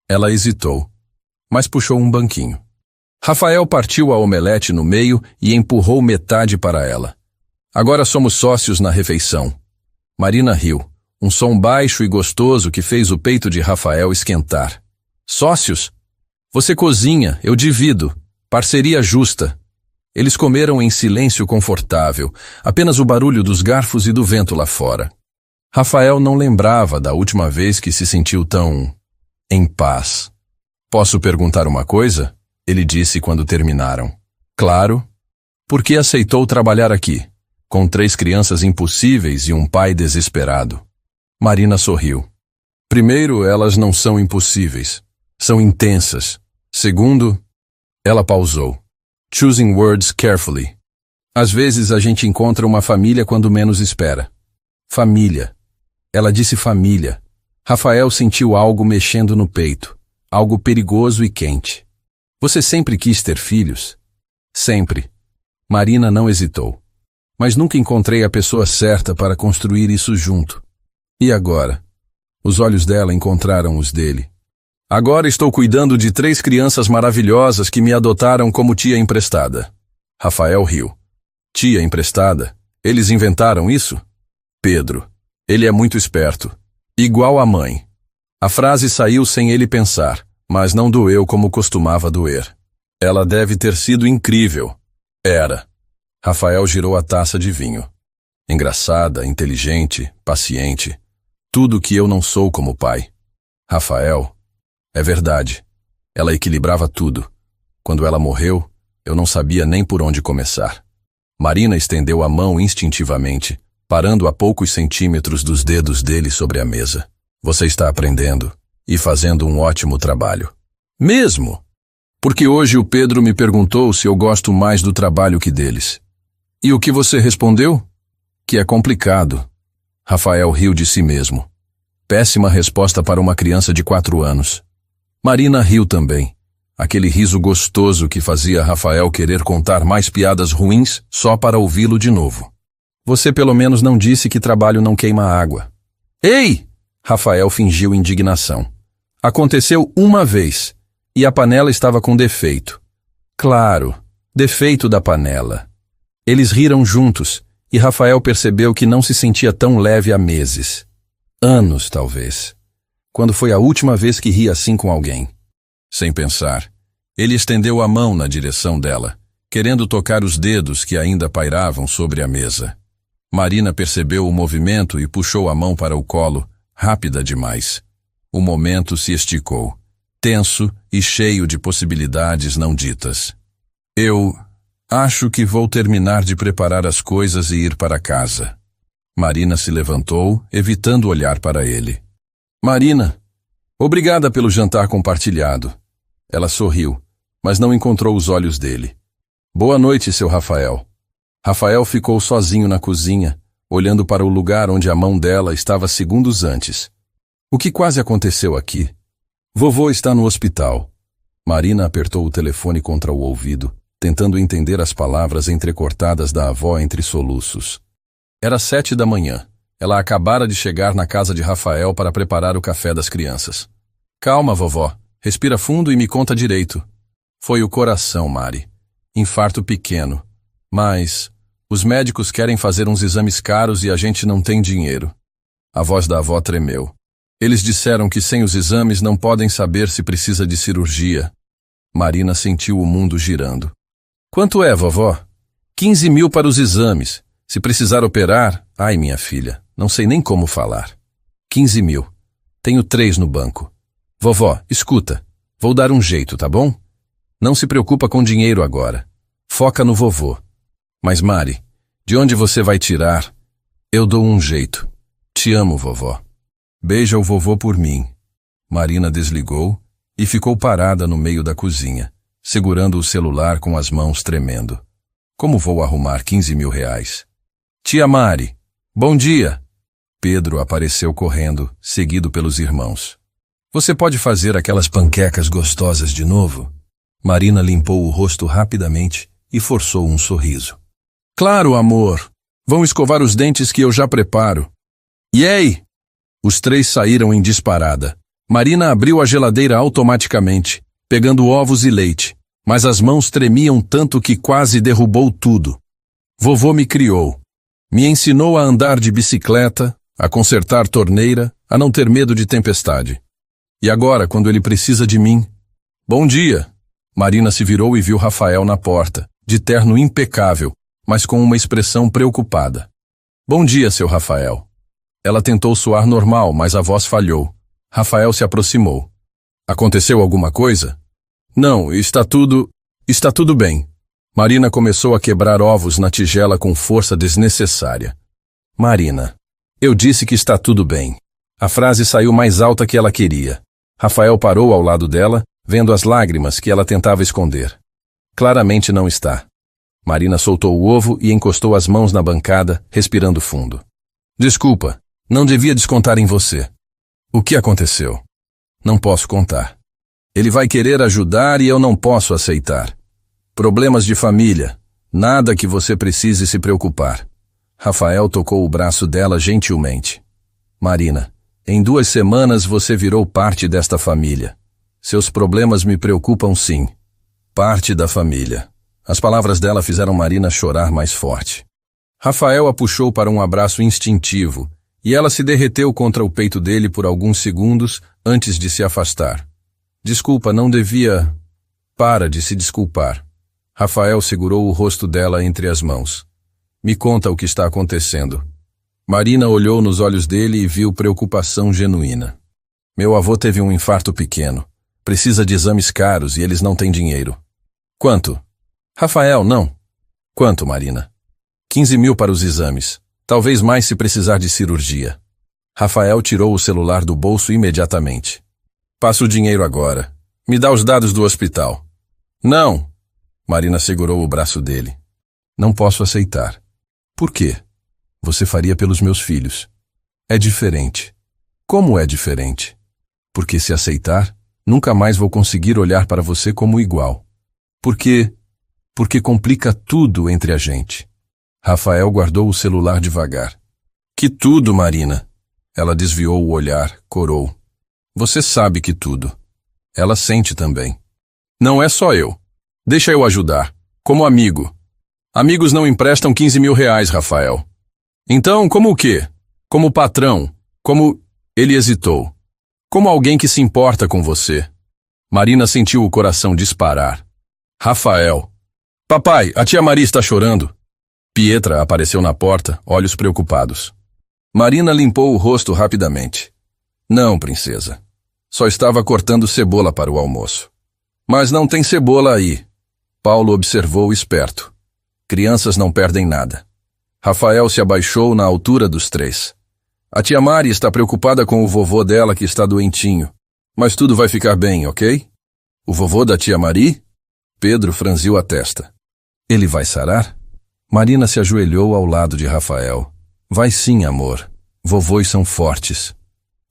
Ela hesitou, mas puxou um banquinho. Rafael partiu a omelete no meio e empurrou metade para ela. Agora somos sócios na refeição. Marina riu, um som baixo e gostoso que fez o peito de Rafael esquentar. Sócios? Você cozinha, eu divido. Parceria justa. Eles comeram em silêncio confortável, apenas o barulho dos garfos e do vento lá fora. Rafael não lembrava da última vez que se sentiu tão... em paz. Posso perguntar uma coisa? Ele disse quando terminaram. Claro. Por que aceitou trabalhar aqui, com 3 crianças impossíveis e um pai desesperado? Marina sorriu. Primeiro, elas não são impossíveis. São intensas. Segundo, ela pausou. Choosing words carefully. Às vezes a gente encontra uma família quando menos espera. Família. Ela disse família. Rafael sentiu algo mexendo no peito, algo perigoso e quente. Você sempre quis ter filhos? Sempre. Marina não hesitou. Mas nunca encontrei a pessoa certa para construir isso junto. E agora? Os olhos dela encontraram os dele. Agora estou cuidando de 3 crianças maravilhosas que me adotaram como tia emprestada. Rafael riu. Tia emprestada? Eles inventaram isso? Pedro. Ele é muito esperto. Igual a mãe. A frase saiu sem ele pensar, mas não doeu como costumava doer. Ela deve ter sido incrível. Era. Rafael girou a taça de vinho. Engraçada, inteligente, paciente. Tudo que eu não sou como pai. Rafael, é verdade. Ela equilibrava tudo. Quando ela morreu, eu não sabia nem por onde começar. Marina estendeu a mão instintivamente, parando a poucos centímetros dos dedos dele sobre a mesa. Você está aprendendo e fazendo um ótimo trabalho. Mesmo? Porque hoje o Pedro me perguntou se eu gosto mais do trabalho que deles. E o que você respondeu? Que é complicado. Rafael riu de si mesmo. Péssima resposta para uma criança de 4 anos. Marina riu também. Aquele riso gostoso que fazia Rafael querer contar mais piadas ruins só para ouvi-lo de novo. Você pelo menos não disse que trabalho não queima água. Ei! Rafael fingiu indignação. Aconteceu uma vez, e a panela estava com defeito. Claro, defeito da panela. Eles riram juntos, e Rafael percebeu que não se sentia tão leve há meses. Anos, talvez. Quando foi a última vez que ria assim com alguém? Sem pensar, ele estendeu a mão na direção dela, querendo tocar os dedos que ainda pairavam sobre a mesa. Marina percebeu o movimento e puxou a mão para o colo, rápida demais. O momento se esticou, tenso e cheio de possibilidades não ditas. Eu acho que vou terminar de preparar as coisas e ir para casa. Marina se levantou, evitando olhar para ele. Marina, obrigada pelo jantar compartilhado. Ela sorriu, mas não encontrou os olhos dele. Boa noite, seu Rafael. Rafael ficou sozinho na cozinha, olhando para o lugar onde a mão dela estava segundos antes. O que quase aconteceu aqui? Vovô está no hospital. Marina apertou o telefone contra o ouvido, tentando entender as palavras entrecortadas da avó entre soluços. Era 7 da manhã. Ela acabara de chegar na casa de Rafael para preparar o café das crianças. Calma, vovó. Respira fundo e me conta direito. Foi o coração, Mari. Infarto pequeno. Mas os médicos querem fazer uns exames caros e a gente não tem dinheiro. A voz da avó tremeu. Eles disseram que sem os exames não podem saber se precisa de cirurgia. Marina sentiu o mundo girando. Quanto é, vovó? 15 mil para os exames. Se precisar operar... Ai, minha filha, não sei nem como falar. 15 mil. Tenho 3 no banco. Vovó, escuta. Vou dar um jeito, tá bom? Não se preocupa com dinheiro agora. Foca no vovô. Mas, Mari, de onde você vai tirar? Eu dou um jeito. Te amo, vovó. Beija o vovô por mim. Marina desligou e ficou parada no meio da cozinha, segurando o celular com as mãos tremendo. Como vou arrumar 15 mil reais? Tia Mari, bom dia. Pedro apareceu correndo, seguido pelos irmãos. Você pode fazer aquelas panquecas gostosas de novo? Marina limpou o rosto rapidamente e forçou um sorriso. Claro, amor. Vão escovar os dentes que eu já preparo. Yay! Os 3 saíram em disparada. Marina abriu a geladeira automaticamente, pegando ovos e leite, mas as mãos tremiam tanto que quase derrubou tudo. Vovô me criou. Me ensinou a andar de bicicleta, a consertar torneira, a não ter medo de tempestade. E agora, quando ele precisa de mim... Bom dia! Marina se virou e viu Rafael na porta, de terno impecável, mas com uma expressão preocupada. Bom dia, seu Rafael. Ela tentou soar normal, mas a voz falhou. Rafael se aproximou. Aconteceu alguma coisa? Não, está tudo bem. Marina começou a quebrar ovos na tigela com força desnecessária. Marina, eu disse que está tudo bem. A frase saiu mais alta que ela queria. Rafael parou ao lado dela, vendo as lágrimas que ela tentava esconder. Claramente não está. Marina soltou o ovo e encostou as mãos na bancada, respirando fundo. Desculpa, não devia descontar em você. O que aconteceu? Não posso contar. Ele vai querer ajudar e eu não posso aceitar. Problemas de família. Nada que você precise se preocupar. Rafael tocou o braço dela gentilmente. Marina, em 2 semanas você virou parte desta família. Seus problemas me preocupam sim. Parte da família. As palavras dela fizeram Marina chorar mais forte. Rafael a puxou para um abraço instintivo e ela se derreteu contra o peito dele por alguns segundos antes de se afastar. Desculpa, não devia... Para de se desculpar. Rafael segurou o rosto dela entre as mãos. Me conta o que está acontecendo. Marina olhou nos olhos dele e viu preocupação genuína. Meu avô teve um infarto pequeno. Precisa de exames caros e eles não têm dinheiro. Quanto? Rafael, não. Quanto, Marina? 15 mil para os exames. Talvez mais se precisar de cirurgia. Rafael tirou o celular do bolso imediatamente. Passa o dinheiro agora. Me dá os dados do hospital. Não! Marina segurou o braço dele. Não posso aceitar. Por quê? Você faria pelos meus filhos. É diferente. Como é diferente? Porque se aceitar, nunca mais vou conseguir olhar para você como igual. Porque complica tudo entre a gente. Rafael guardou o celular devagar. Que tudo, Marina? Ela desviou o olhar, corou. Você sabe que tudo. Ela sente também. Não é só eu. Deixa eu ajudar. Como amigo. Amigos não emprestam 15 mil reais, Rafael. Então, como o quê? Como patrão. Como... Ele hesitou. Como alguém que se importa com você. Marina sentiu o coração disparar. Rafael. Papai, a tia Maria está chorando. Pietra apareceu na porta, olhos preocupados. Marina limpou o rosto rapidamente. Não, princesa. Só estava cortando cebola para o almoço. Mas não tem cebola aí. Paulo observou esperto. Crianças não perdem nada. Rafael se abaixou na altura dos 3. A tia Mari está preocupada com o vovô dela que está doentinho. Mas tudo vai ficar bem, ok? O vovô da tia Mari? Pedro franziu a testa. Ele vai sarar? Marina se ajoelhou ao lado de Rafael. Vai sim, amor. Vovôs são fortes.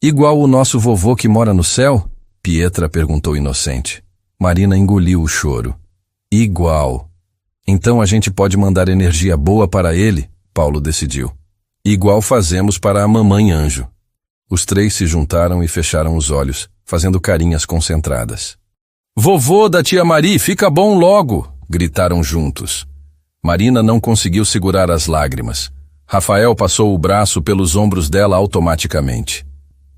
Igual o nosso vovô que mora no céu? Pietra perguntou inocente. Marina engoliu o choro. Igual. Então a gente pode mandar energia boa para ele? Paulo decidiu. Igual fazemos para a mamãe anjo. Os 3 se juntaram e fecharam os olhos, fazendo carinhas concentradas. Vovô da tia Mari, fica bom logo! Gritaram juntos. Marina não conseguiu segurar as lágrimas. Rafael passou o braço pelos ombros dela automaticamente.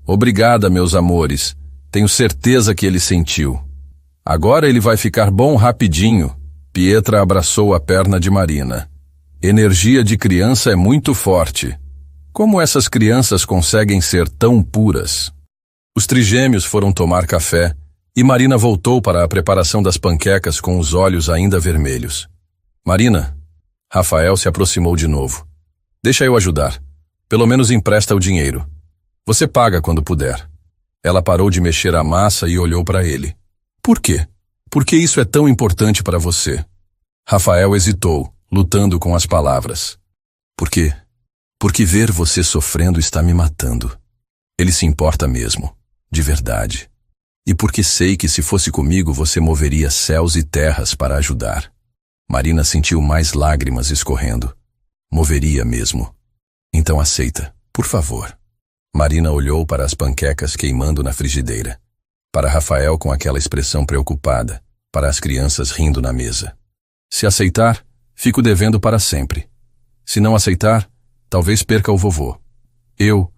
Obrigada, meus amores. Tenho certeza que ele sentiu. Agora ele vai ficar bom rapidinho. Pietra abraçou a perna de Marina. Energia de criança é muito forte. Como essas crianças conseguem ser tão puras? Os trigêmeos foram tomar café e Marina voltou para a preparação das panquecas com os olhos ainda vermelhos. Marina, Rafael se aproximou de novo. Deixa eu ajudar. Pelo menos empresta o dinheiro. Você paga quando puder. Ela parou de mexer a massa e olhou para ele. Por quê? Por que isso é tão importante para você? Rafael hesitou, lutando com as palavras. Por quê? Porque ver você sofrendo está me matando. Ele se importa mesmo, de verdade. E porque sei que se fosse comigo você moveria céus e terras para ajudar. Marina sentiu mais lágrimas escorrendo. Moveria mesmo. Então aceita, por favor. Marina olhou para as panquecas queimando na frigideira. Para Rafael com aquela expressão preocupada. Para as crianças rindo na mesa. Se aceitar, fico devendo para sempre. Se não aceitar, talvez perca o vovô. Eu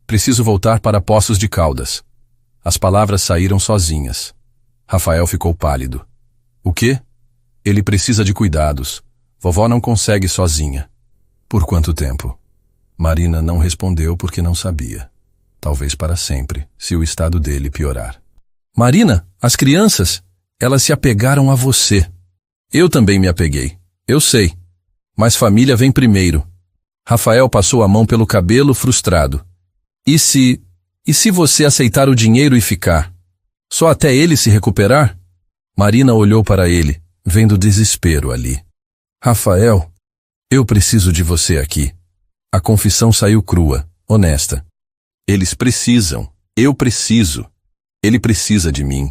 preciso voltar para Poços de Caldas. As palavras saíram sozinhas. Rafael ficou pálido. O quê? Ele precisa de cuidados. Vovó não consegue sozinha. Por quanto tempo? Marina não respondeu porque não sabia. Talvez para sempre, se o estado dele piorar. Marina, as crianças, elas se apegaram a você. Eu também me apeguei. Eu sei. Mas família vem primeiro. Rafael passou a mão pelo cabelo frustrado. E se você aceitar o dinheiro e ficar? Só até ele se recuperar? Marina olhou para ele, vendo desespero ali. Rafael, eu preciso de você aqui. A confissão saiu crua, honesta. Eles precisam. Eu preciso. Ele precisa de mim.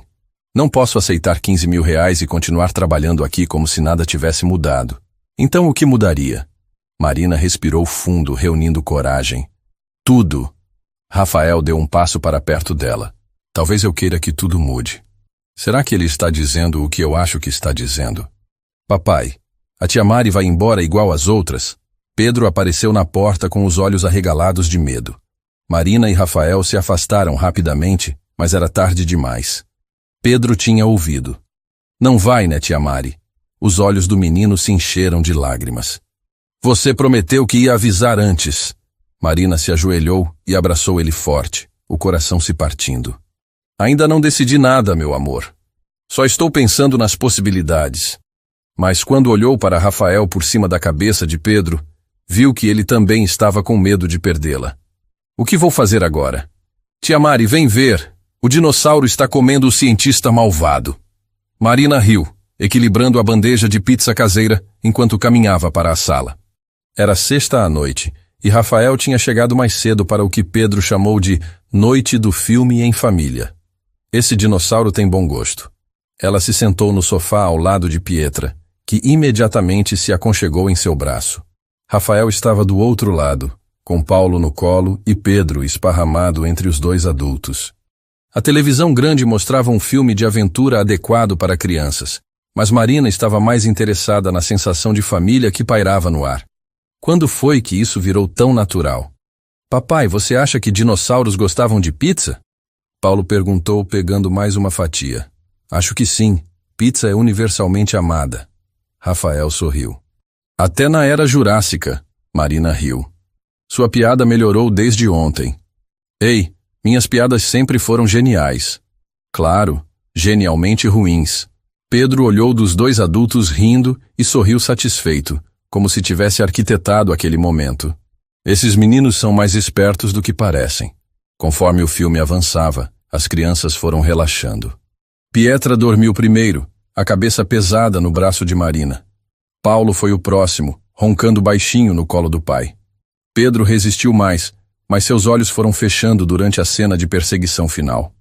Não posso aceitar 15 mil reais e continuar trabalhando aqui como se nada tivesse mudado. Então o que mudaria? Marina respirou fundo, reunindo coragem. Tudo. Rafael deu um passo para perto dela. Talvez eu queira que tudo mude. Será que ele está dizendo o que eu acho que está dizendo? Papai, a tia Mari vai embora igual às outras? Pedro apareceu na porta com os olhos arregalados de medo. Marina e Rafael se afastaram rapidamente, mas era tarde demais. Pedro tinha ouvido. Não vai, né, tia Mari? Os olhos do menino se encheram de lágrimas. Você prometeu que ia avisar antes. Marina se ajoelhou e abraçou ele forte, o coração se partindo. Ainda não decidi nada, meu amor. Só estou pensando nas possibilidades. Mas quando olhou para Rafael por cima da cabeça de Pedro, viu que ele também estava com medo de perdê-la. O que vou fazer agora? Tia Mari, vem ver. O dinossauro está comendo o cientista malvado. Marina riu, equilibrando a bandeja de pizza caseira enquanto caminhava para a sala. Era sexta à noite, e Rafael tinha chegado mais cedo para o que Pedro chamou de noite do filme em família. Esse dinossauro tem bom gosto. Ela se sentou no sofá ao lado de Pietra, que imediatamente se aconchegou em seu braço. Rafael estava do outro lado, com Paulo no colo e Pedro esparramado entre os dois adultos. A televisão grande mostrava um filme de aventura adequado para crianças, mas Marina estava mais interessada na sensação de família que pairava no ar. Quando foi que isso virou tão natural? Papai, você acha que dinossauros gostavam de pizza? Paulo perguntou, pegando mais uma fatia. Acho que sim. Pizza é universalmente amada. Rafael sorriu. Até na era jurássica, Marina riu. Sua piada melhorou desde ontem. Ei, minhas piadas sempre foram geniais. Claro, genialmente ruins. Pedro olhou dos dois adultos rindo e sorriu satisfeito, como se tivesse arquitetado aquele momento. Esses meninos são mais espertos do que parecem. Conforme o filme avançava, as crianças foram relaxando. Pietra dormiu primeiro, a cabeça pesada no braço de Marina. Paulo foi o próximo, roncando baixinho no colo do pai. Pedro resistiu mais, mas seus olhos foram fechando durante a cena de perseguição final.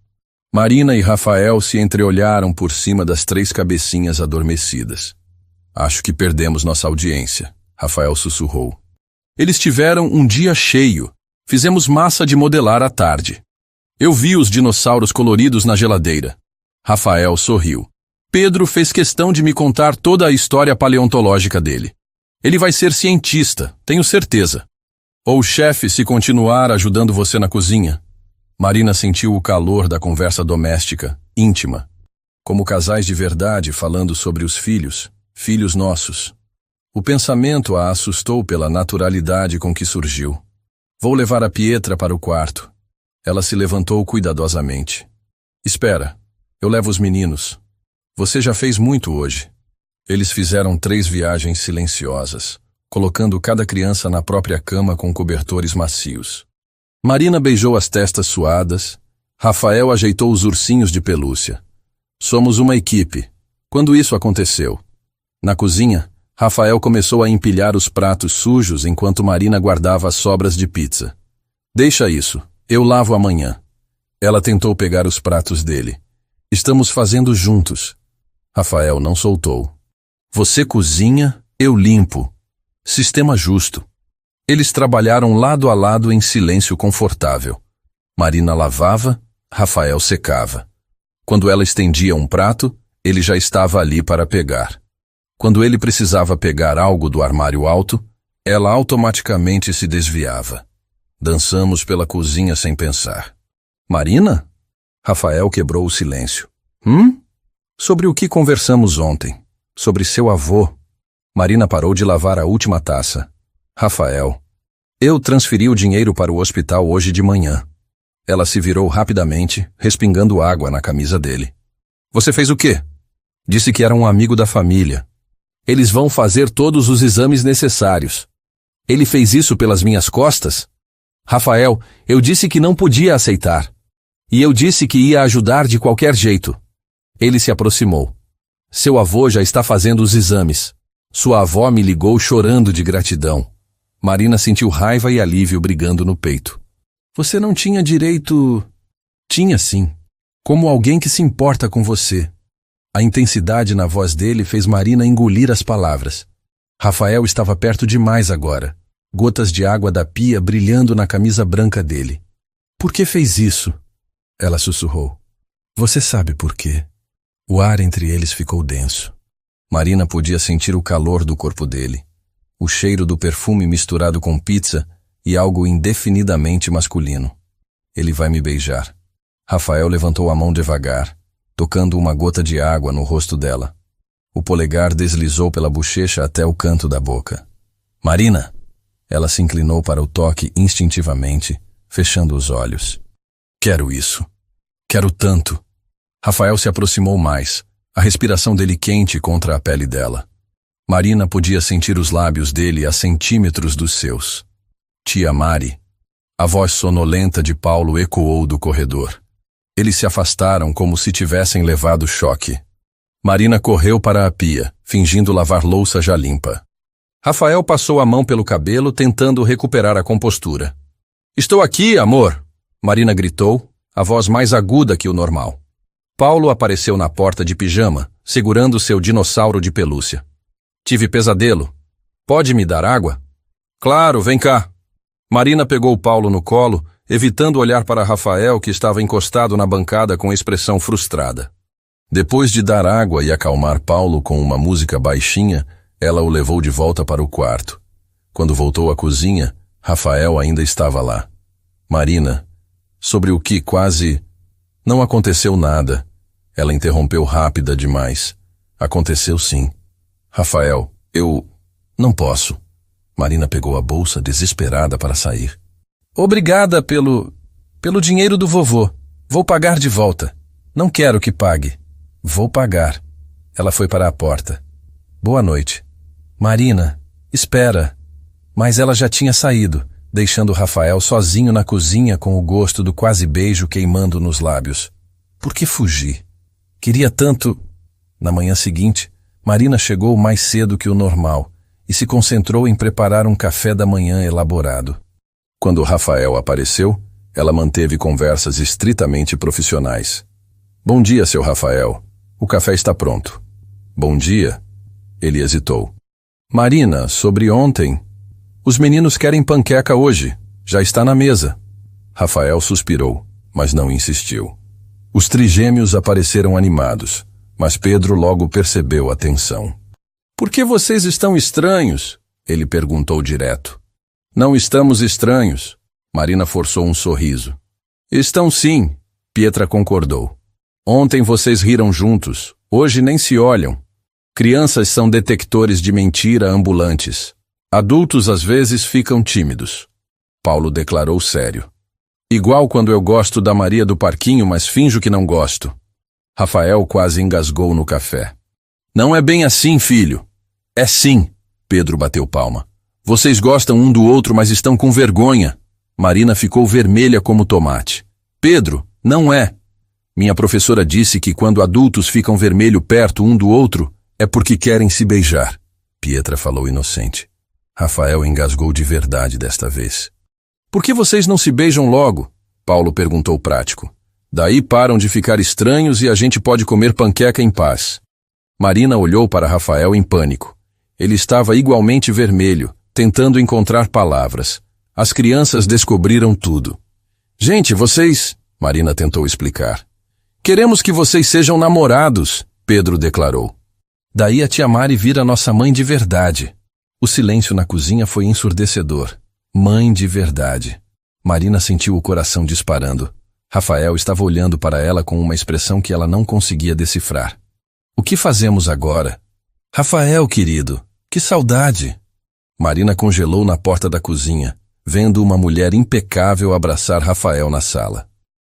Marina e Rafael se entreolharam por cima das 3 cabecinhas adormecidas. Acho que perdemos nossa audiência, Rafael sussurrou. Eles tiveram um dia cheio. Fizemos massa de modelar à tarde. Eu vi os dinossauros coloridos na geladeira. Rafael sorriu. Pedro fez questão de me contar toda a história paleontológica dele. Ele vai ser cientista, tenho certeza. Ou chefe se continuar ajudando você na cozinha. Marina sentiu o calor da conversa doméstica, íntima. Como casais de verdade falando sobre os filhos, filhos nossos. O pensamento a assustou pela naturalidade com que surgiu. Vou levar a Pietra para o quarto. Ela se levantou cuidadosamente. Espera, eu levo os meninos. Você já fez muito hoje. Eles fizeram 3 viagens silenciosas, colocando cada criança na própria cama com cobertores macios. Marina beijou as testas suadas. Rafael ajeitou os ursinhos de pelúcia. Somos uma equipe. Quando isso aconteceu? Na cozinha, Rafael começou a empilhar os pratos sujos enquanto Marina guardava as sobras de pizza. Deixa isso, eu lavo amanhã. Ela tentou pegar os pratos dele. Estamos fazendo juntos. Rafael não soltou. Você cozinha, eu limpo. Sistema justo. Eles trabalharam lado a lado em silêncio confortável. Marina lavava, Rafael secava. Quando ela estendia um prato, ele já estava ali para pegar. Quando ele precisava pegar algo do armário alto, ela automaticamente se desviava. Dançamos pela cozinha sem pensar. Marina? Rafael quebrou o silêncio. Sobre o que conversamos ontem? Sobre seu avô. Marina parou de lavar a última taça. Rafael. Eu transferi o dinheiro para o hospital hoje de manhã. Ela se virou rapidamente, respingando água na camisa dele. Você fez o quê? Disse que era um amigo da família. Eles vão fazer todos os exames necessários. Ele fez isso pelas minhas costas? Rafael, eu disse que não podia aceitar. E eu disse que ia ajudar de qualquer jeito. Ele se aproximou. Seu avô já está fazendo os exames. Sua avó me ligou chorando de gratidão. Marina sentiu raiva e alívio brigando no peito. Você não tinha direito... Tinha sim. Como alguém que se importa com você. A intensidade na voz dele fez Marina engolir as palavras. Rafael estava perto demais agora. Gotas de água da pia brilhando na camisa branca dele. Por que fez isso? Ela sussurrou. Você sabe por quê. O ar entre eles ficou denso. Marina podia sentir o calor do corpo dele. O cheiro do perfume misturado com pizza e algo indefinidamente masculino. Ele vai me beijar. Rafael levantou a mão devagar, tocando uma gota de água no rosto dela. O polegar deslizou pela bochecha até o canto da boca. Marina! Ela se inclinou para o toque instintivamente, fechando os olhos. Quero isso. Quero tanto. Rafael se aproximou mais, a respiração dele quente contra a pele dela. Marina podia sentir os lábios dele a centímetros dos seus. Tia Mari. A voz sonolenta de Paulo ecoou do corredor. Eles se afastaram como se tivessem levado choque. Marina correu para a pia, fingindo lavar louça já limpa. Rafael passou a mão pelo cabelo, tentando recuperar a compostura. Estou aqui, amor! Marina gritou, a voz mais aguda que o normal. Paulo apareceu na porta de pijama, segurando seu dinossauro de pelúcia. Tive pesadelo. Pode me dar água? Claro, vem cá. Marina pegou Paulo no colo, evitando olhar para Rafael, que estava encostado na bancada com expressão frustrada. Depois de dar água e acalmar Paulo com uma música baixinha, ela o levou de volta para o quarto. Quando voltou à cozinha, Rafael ainda estava lá. Marina, sobre o que quase... Não aconteceu nada. Ela interrompeu rápida demais. Aconteceu sim. Rafael, eu... Não posso. Marina pegou a bolsa desesperada para sair. Obrigada pelo dinheiro do vovô. Vou pagar de volta. Não quero que pague. Vou pagar. Ela foi para a porta. Boa noite. Marina, espera. Mas ela já tinha saído, deixando Rafael sozinho na cozinha com o gosto do quase beijo queimando nos lábios. Por que fugir? Queria tanto... Na manhã seguinte, Marina chegou mais cedo que o normal e se concentrou em preparar um café da manhã elaborado. Quando Rafael apareceu, ela manteve conversas estritamente profissionais. Bom dia, seu Rafael. O café está pronto. Bom dia. Ele hesitou. Marina, sobre ontem... Os meninos querem panqueca hoje. Já está na mesa. Rafael suspirou, mas não insistiu. Os trigêmeos apareceram animados, mas Pedro logo percebeu a tensão. Por que vocês estão estranhos? Ele perguntou direto. Não estamos estranhos. Marina forçou um sorriso. Estão sim, Pietra concordou. Ontem vocês riram juntos, hoje nem se olham. Crianças são detectores de mentira ambulantes. Adultos às vezes ficam tímidos. Paulo declarou sério. Igual quando eu gosto da Maria do Parquinho, mas finjo que não gosto. Rafael quase engasgou no café. Não é bem assim, filho. É sim, Pedro bateu palma. Vocês gostam um do outro, mas estão com vergonha. Marina ficou vermelha como tomate. Pedro, não é. Minha professora disse que quando adultos ficam vermelho perto um do outro, é porque querem se beijar. Pietra falou inocente. Rafael engasgou de verdade desta vez. Por que vocês não se beijam logo? Paulo perguntou prático. Daí param de ficar estranhos e a gente pode comer panqueca em paz. Marina olhou para Rafael em pânico. Ele estava igualmente vermelho, tentando encontrar palavras. As crianças descobriram tudo. Gente, vocês... Marina tentou explicar. Queremos que vocês sejam namorados, Pedro declarou. Daí a tia Mari vira nossa mãe de verdade. O silêncio na cozinha foi ensurdecedor. Mãe de verdade. Marina sentiu o coração disparando. Rafael estava olhando para ela com uma expressão que ela não conseguia decifrar. O que fazemos agora? Rafael, querido, que saudade! Marina congelou na porta da cozinha, vendo uma mulher impecável abraçar Rafael na sala.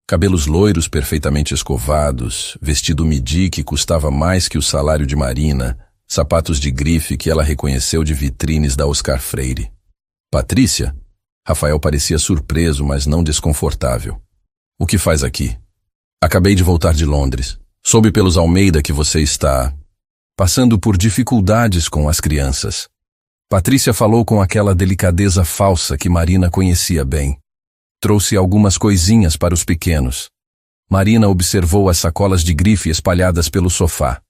Cabelos loiros perfeitamente escovados, vestido midi que custava mais que o salário de Marina, sapatos de grife que ela reconheceu de vitrines da Oscar Freire. Patrícia? Rafael parecia surpreso, mas não desconfortável. O que faz aqui? Acabei de voltar de Londres. Soube pelos Almeida que você está... passando por dificuldades com as crianças. Patrícia falou com aquela delicadeza falsa que Marina conhecia bem. Trouxe algumas coisinhas para os pequenos. Marina observou as sacolas de grife espalhadas pelo sofá.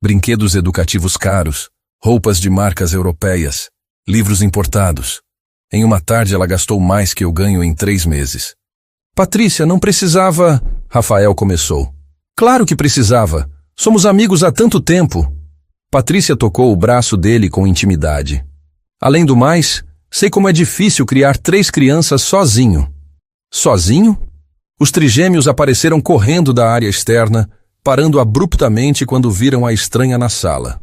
Brinquedos educativos caros, roupas de marcas europeias, livros importados. Em uma tarde ela gastou mais que eu ganho em 3 meses. Patrícia, não precisava... Rafael começou. Claro que precisava. Somos amigos há tanto tempo. Patrícia tocou o braço dele com intimidade. Além do mais, sei como é difícil criar 3 crianças sozinho. Sozinho? Os trigêmeos apareceram correndo da área externa, parando abruptamente quando viram a estranha na sala.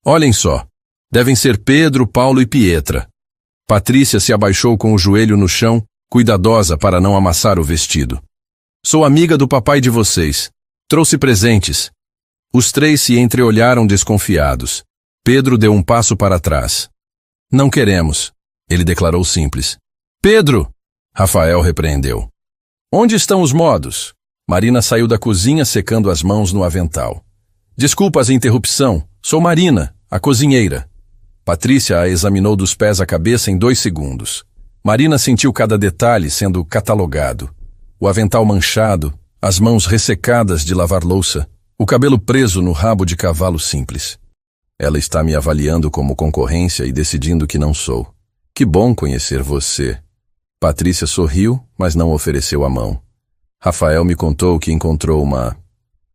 Olhem só. Devem ser Pedro, Paulo e Pietra. Patrícia se abaixou com o joelho no chão, cuidadosa para não amassar o vestido. Sou amiga do papai de vocês. Trouxe presentes. Os 3 se entreolharam desconfiados. Pedro deu um passo para trás. Não queremos, ele declarou simples. Pedro! Rafael repreendeu. Onde estão os modos? Marina saiu da cozinha secando as mãos no avental. Desculpa a interrupção. Sou Marina, a cozinheira. Patrícia a examinou dos pés à cabeça em 2 segundos. Marina sentiu cada detalhe sendo catalogado. O avental manchado, as mãos ressecadas de lavar louça, o cabelo preso no rabo de cavalo simples. Ela está me avaliando como concorrência e decidindo que não sou. Que bom conhecer você. Patrícia sorriu, mas não ofereceu a mão. Rafael me contou que encontrou uma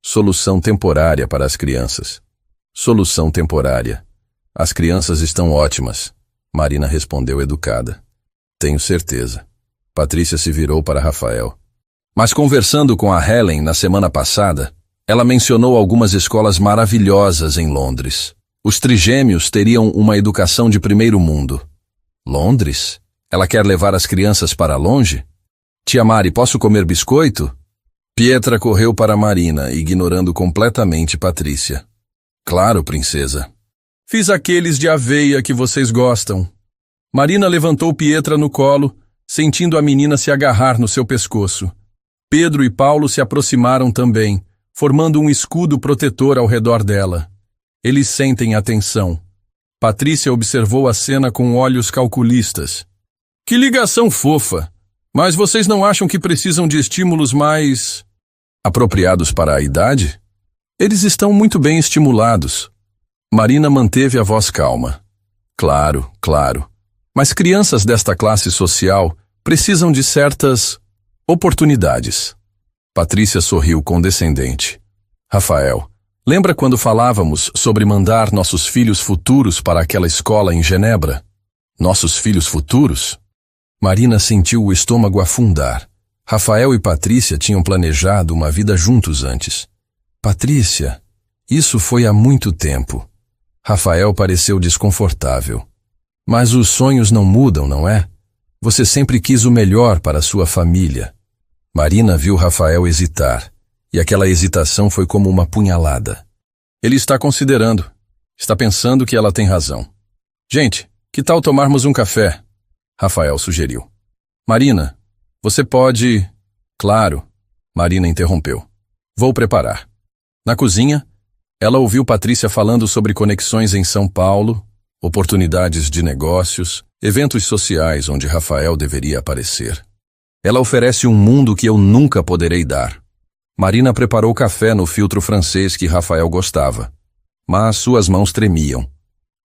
solução temporária para as crianças. Solução temporária. As crianças estão ótimas. Marina respondeu educada. Tenho certeza. Patrícia se virou para Rafael. Mas conversando com a Helen na semana passada, ela mencionou algumas escolas maravilhosas em Londres. Os trigêmeos teriam uma educação de primeiro mundo. Londres? Ela quer levar as crianças para longe? Tia Mari, posso comer biscoito? Pietra correu para Marina, ignorando completamente Patrícia. Claro, princesa. Fiz aqueles de aveia que vocês gostam. Marina levantou Pietra no colo, sentindo a menina se agarrar no seu pescoço. Pedro e Paulo se aproximaram também, formando um escudo protetor ao redor dela. Eles sentem a tensão. Patrícia observou a cena com olhos calculistas. Que ligação fofa! Mas vocês não acham que precisam de estímulos mais... apropriados para a idade? Eles estão muito bem estimulados. Marina manteve a voz calma. Claro, claro. Mas crianças desta classe social precisam de certas oportunidades. Patrícia sorriu condescendente. Rafael, lembra quando falávamos sobre mandar nossos filhos futuros para aquela escola em Genebra? Nossos filhos futuros? Marina sentiu o estômago afundar. Rafael e Patrícia tinham planejado uma vida juntos antes. Patrícia, isso foi há muito tempo. Rafael pareceu desconfortável. Mas os sonhos não mudam, não é? Você sempre quis o melhor para sua família. Marina viu Rafael hesitar, e aquela hesitação foi como uma punhalada. Ele está considerando. Está pensando que ela tem razão. Gente, que tal tomarmos um café? Rafael sugeriu. Marina, você pode... Claro, Marina interrompeu. Vou preparar. Na cozinha, ela ouviu Patrícia falando sobre conexões em São Paulo, oportunidades de negócios, eventos sociais onde Rafael deveria aparecer. Ela oferece um mundo que eu nunca poderei dar. Marina preparou café no filtro francês que Rafael gostava, mas suas mãos tremiam.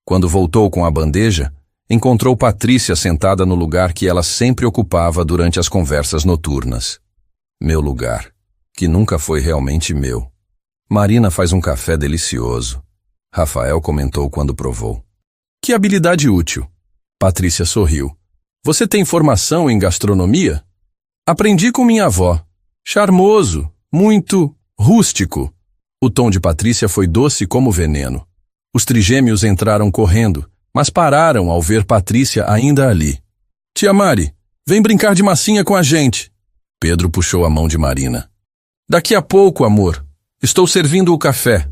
Quando voltou com a bandeja, encontrou Patrícia sentada no lugar que ela sempre ocupava durante as conversas noturnas. Meu lugar, que nunca foi realmente meu. Marina faz um café delicioso. Rafael comentou quando provou. Que habilidade útil. Patrícia sorriu. Você tem formação em gastronomia? Aprendi com minha avó. Charmoso, muito rústico. O tom de Patrícia foi doce como veneno. Os trigêmeos entraram correndo, mas pararam ao ver Patrícia ainda ali. Tia Mari, vem brincar de massinha com a gente. Pedro puxou a mão de Marina. Daqui a pouco, amor. Estou servindo o café.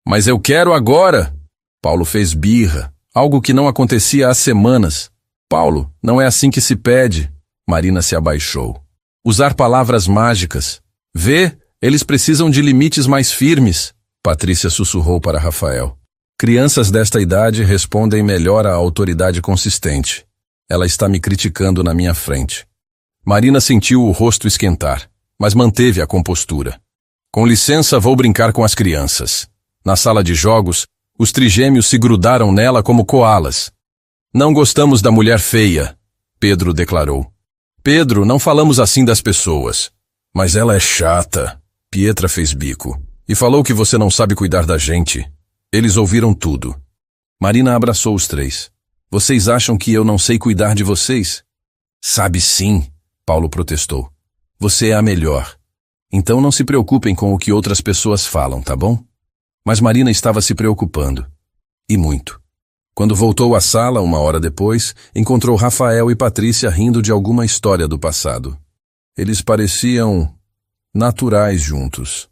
Mas eu quero agora. Paulo fez birra, algo que não acontecia há semanas. Paulo, não é assim que se pede. Marina se abaixou. Usar palavras mágicas. Vê, eles precisam de limites mais firmes. Patrícia sussurrou para Rafael. Crianças desta idade respondem melhor à autoridade consistente. Ela está me criticando na minha frente. Marina sentiu o rosto esquentar, mas manteve a compostura. Com licença, vou brincar com as crianças. Na sala de jogos, os trigêmeos se grudaram nela como coalas. Não gostamos da mulher feia, Pedro declarou. Pedro, não falamos assim das pessoas. Mas ela é chata, Pietra fez bico. E falou que você não sabe cuidar da gente. Eles ouviram tudo. Marina abraçou os três. Vocês acham que eu não sei cuidar de vocês? Sabe sim, Paulo protestou. Você é a melhor. Então não se preocupem com o que outras pessoas falam, tá bom? Mas Marina estava se preocupando. E muito. Quando voltou à sala, 1 hora depois, encontrou Rafael e Patrícia rindo de alguma história do passado. Eles pareciam naturais juntos.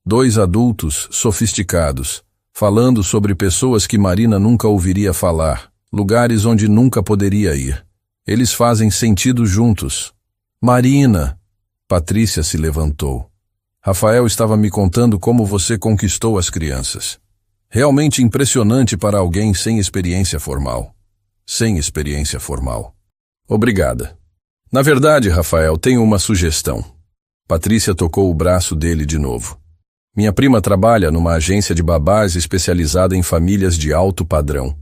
2 adultos sofisticados, falando sobre pessoas que Marina nunca ouviria falar, lugares onde nunca poderia ir. Eles fazem sentido juntos. Marina! Patrícia se levantou. Rafael estava me contando como você conquistou as crianças. Realmente impressionante para alguém sem experiência formal. Sem experiência formal. Obrigada. Na verdade, Rafael, tenho uma sugestão. Patrícia tocou o braço dele de novo. Minha prima trabalha numa agência de babás especializada em famílias de alto padrão.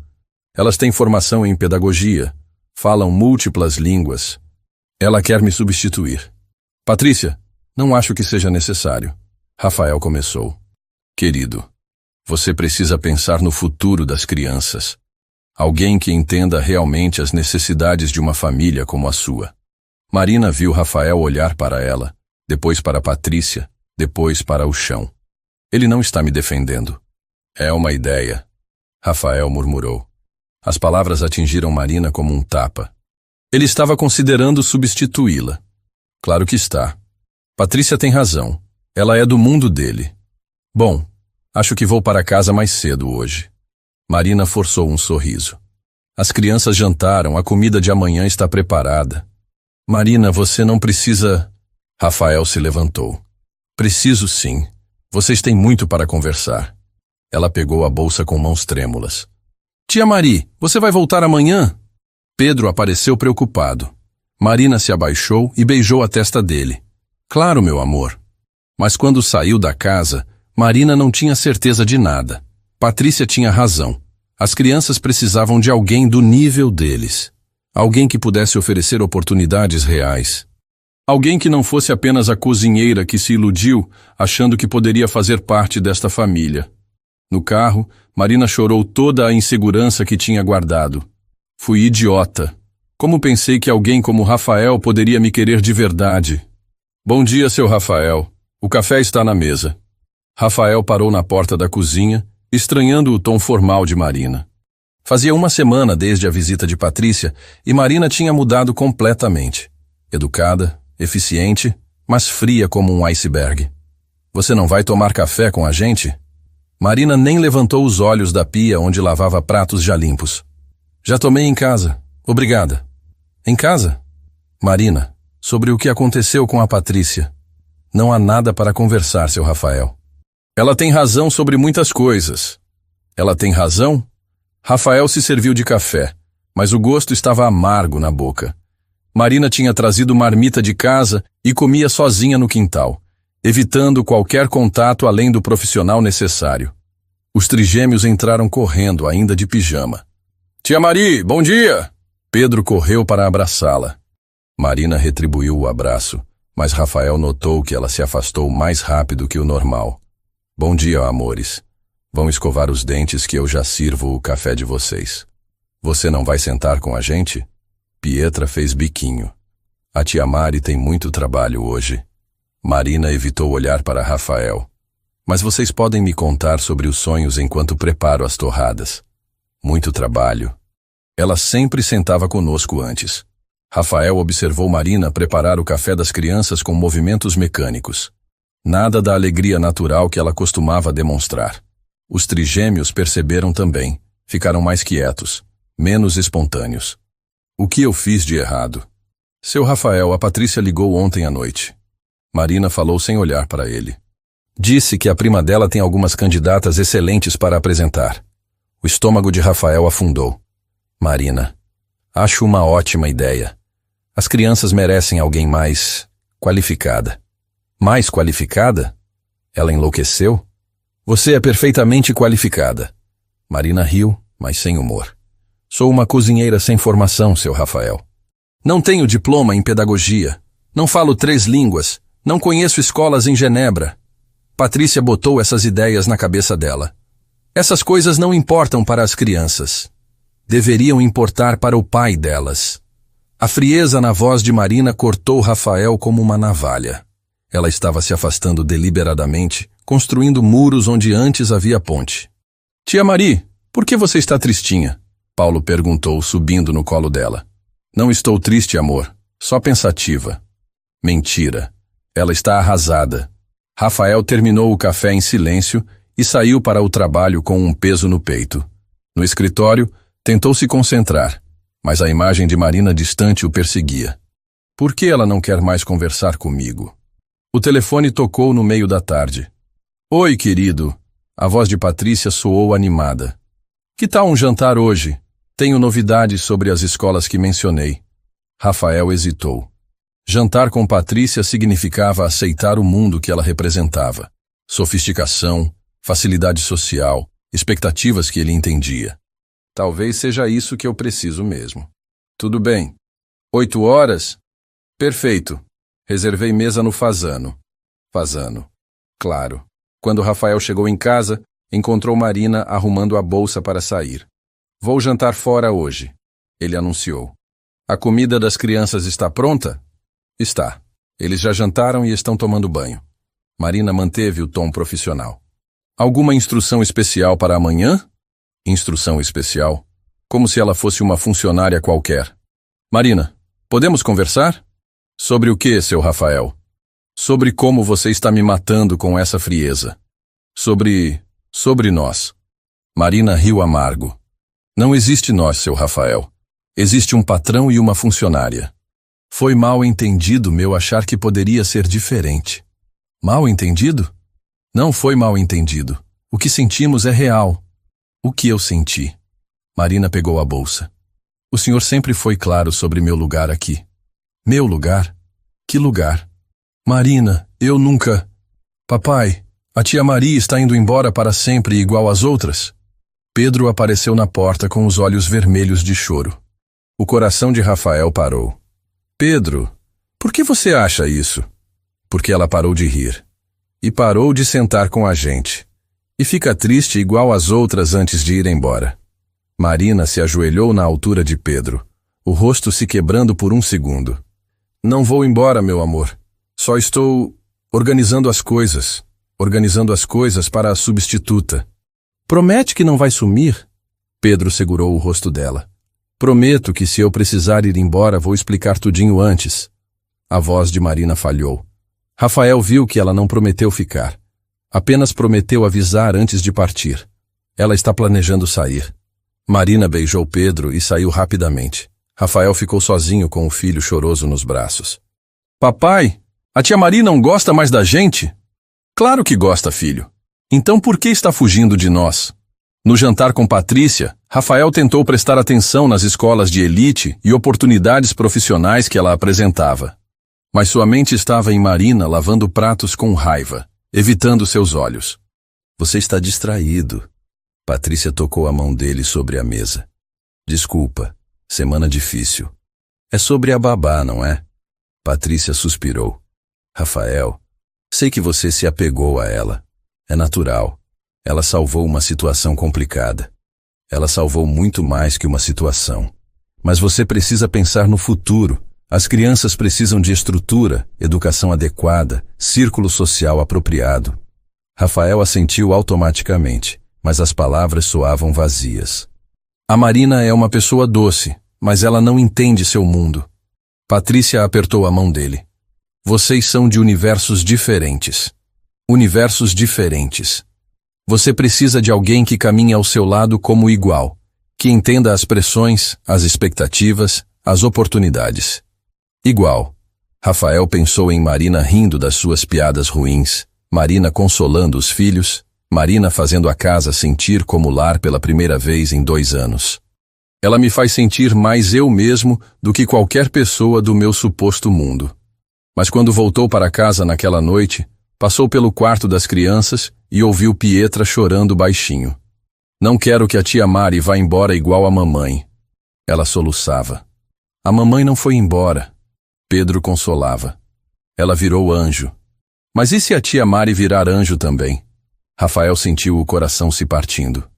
Elas têm formação em pedagogia, falam múltiplas línguas. Ela quer me substituir. Patrícia, não acho que seja necessário. Rafael começou. Querido, você precisa pensar no futuro das crianças. Alguém que entenda realmente as necessidades de uma família como a sua. Marina viu Rafael olhar para ela, depois para Patrícia, depois para o chão. Ele não está me defendendo. É uma ideia. Rafael murmurou. As palavras atingiram Marina como um tapa. Ele estava considerando substituí-la. Claro que está. Patrícia tem razão. Ela é do mundo dele. Bom, acho que vou para casa mais cedo hoje. Marina forçou um sorriso. As crianças jantaram, a comida de amanhã está preparada. Marina, você não precisa... Rafael se levantou. Preciso sim. Vocês têm muito para conversar. Ela pegou a bolsa com mãos trêmulas. Tia Mari, você vai voltar amanhã? Pedro apareceu preocupado. Marina se abaixou e beijou a testa dele. Claro, meu amor. Mas quando saiu da casa, Marina não tinha certeza de nada. Patrícia tinha razão. As crianças precisavam de alguém do nível deles. Alguém que pudesse oferecer oportunidades reais. Alguém que não fosse apenas a cozinheira que se iludiu, achando que poderia fazer parte desta família. No carro, Marina chorou toda a insegurança que tinha guardado. Fui idiota. Como pensei que alguém como Rafael poderia me querer de verdade? Bom dia, seu Rafael. O café está na mesa. Rafael parou na porta da cozinha, estranhando o tom formal de Marina. Fazia 1 semana desde a visita de Patrícia e Marina tinha mudado completamente. Educada, eficiente, mas fria como um iceberg. Você não vai tomar café com a gente? Marina nem levantou os olhos da pia onde lavava pratos já limpos. Já tomei em casa. Obrigada. Em casa? Marina, sobre o que aconteceu com a Patrícia. Não há nada para conversar, seu Rafael. Ela tem razão sobre muitas coisas. Ela tem razão? Rafael se serviu de café, mas o gosto estava amargo na boca. Marina tinha trazido marmita de casa e comia sozinha no quintal, evitando qualquer contato além do profissional necessário. Os trigêmeos entraram correndo, ainda de pijama. Tia Mari, bom dia! Pedro correu para abraçá-la. Marina retribuiu o abraço, mas Rafael notou que ela se afastou mais rápido que o normal. Bom dia, amores. Vão escovar os dentes que eu já sirvo o café de vocês. Você não vai sentar com a gente? Pietra fez biquinho. A tia Mari tem muito trabalho hoje. Marina evitou olhar para Rafael. Mas vocês podem me contar sobre os sonhos enquanto preparo as torradas. Muito trabalho. Ela sempre sentava conosco antes. Rafael observou Marina preparar o café das crianças com movimentos mecânicos. Nada da alegria natural que ela costumava demonstrar. Os trigêmeos perceberam também. Ficaram mais quietos, menos espontâneos. O que eu fiz de errado? Seu Rafael, a Patrícia ligou ontem à noite. Marina falou sem olhar para ele. Disse que a prima dela tem algumas candidatas excelentes para apresentar. O estômago de Rafael afundou. Marina, acho uma ótima ideia. As crianças merecem alguém mais qualificada. Mais qualificada? Ela enlouqueceu? Você é perfeitamente qualificada. Marina riu, mas sem humor. Sou uma cozinheira sem formação, seu Rafael. Não tenho diploma em pedagogia. Não falo 3 línguas. Não conheço escolas em Genebra. Patrícia botou essas ideias na cabeça dela. Essas coisas não importam para as crianças. Deveriam importar para o pai delas. A frieza na voz de Marina cortou Rafael como uma navalha. Ela estava se afastando deliberadamente, construindo muros onde antes havia ponte. Tia Mari, por que você está tristinha? Paulo perguntou, subindo no colo dela. Não estou triste, amor. Só pensativa. Mentira. Ela está arrasada. Rafael terminou o café em silêncio e saiu para o trabalho com um peso no peito. No escritório, tentou se concentrar, mas a imagem de Marina distante o perseguia. Por que ela não quer mais conversar comigo? O telefone tocou no meio da tarde. Oi, querido. A voz de Patrícia soou animada. Que tal um jantar hoje? Tenho novidades sobre as escolas que mencionei. Rafael hesitou. Jantar com Patrícia significava aceitar o mundo que ela representava. Sofisticação, facilidade social, expectativas que ele entendia. Talvez seja isso que eu preciso mesmo. Tudo bem. 8 horas? Perfeito. Reservei mesa no Fasano. Fasano. Claro. Quando Rafael chegou em casa, encontrou Marina arrumando a bolsa para sair. Vou jantar fora hoje, ele anunciou. A comida das crianças está pronta? Está. Eles já jantaram e estão tomando banho. Marina manteve o tom profissional. Alguma instrução especial para amanhã? Instrução especial? Como se ela fosse uma funcionária qualquer. Marina, podemos conversar? Sobre o que, seu Rafael? Sobre como você está me matando com essa frieza. Sobre nós. Marina riu amargo. Não existe nós, seu Rafael. Existe um patrão e uma funcionária. Foi mal entendido meu achar que poderia ser diferente. Mal entendido? Não foi mal entendido. O que sentimos é real. O que eu senti? Marina pegou a bolsa. O senhor sempre foi claro sobre meu lugar aqui. Meu lugar? Que lugar? Marina, eu nunca... Papai, a tia Maria está indo embora para sempre igual às outras? Pedro apareceu na porta com os olhos vermelhos de choro. O coração de Rafael parou. Pedro, por que você acha isso? Porque ela parou de rir. E parou de sentar com a gente. E fica triste igual às outras antes de ir embora. Marina se ajoelhou na altura de Pedro, o rosto se quebrando por um segundo. Não vou embora, meu amor. Só estou organizando as coisas para a substituta. Promete que não vai sumir? Pedro segurou o rosto dela. Prometo que se eu precisar ir embora, vou explicar tudinho antes. A voz de Marina falhou. Rafael viu que ela não prometeu ficar. Apenas prometeu avisar antes de partir. Ela está planejando sair. Marina beijou Pedro e saiu rapidamente. Rafael ficou sozinho com o filho choroso nos braços. Papai, a tia Maria não gosta mais da gente? Claro que gosta, filho. Então por que está fugindo de nós? No jantar com Patrícia, Rafael tentou prestar atenção nas escolas de elite e oportunidades profissionais que ela apresentava. Mas sua mente estava em Marina lavando pratos com raiva, evitando seus olhos. Você está distraído. Patrícia tocou a mão dele sobre a mesa. Desculpa, semana difícil. É sobre a babá, não é? Patrícia suspirou. Rafael, sei que você se apegou a ela. É natural. Ela salvou uma situação complicada. Ela salvou muito mais que uma situação. Mas você precisa pensar no futuro. As crianças precisam de estrutura, educação adequada, círculo social apropriado. Rafael assentiu automaticamente, mas as palavras soavam vazias. A Marina é uma pessoa doce, mas ela não entende seu mundo. Patrícia apertou a mão dele. Vocês são de universos diferentes. Universos diferentes. Você precisa de alguém que caminhe ao seu lado como igual, que entenda as pressões, as expectativas, as oportunidades. Igual. Rafael pensou em Marina rindo das suas piadas ruins, Marina consolando os filhos, Marina fazendo a casa sentir como lar pela primeira vez em 2 anos. Ela me faz sentir mais eu mesmo do que qualquer pessoa do meu suposto mundo. Mas quando voltou para casa naquela noite, passou pelo quarto das crianças e ouviu Pietra chorando baixinho. Não quero que a tia Mari vá embora igual a mamãe. Ela soluçava. A mamãe não foi embora. Pedro consolava. Ela virou anjo. Mas e se a tia Mari virar anjo também? Rafael sentiu o coração se partindo.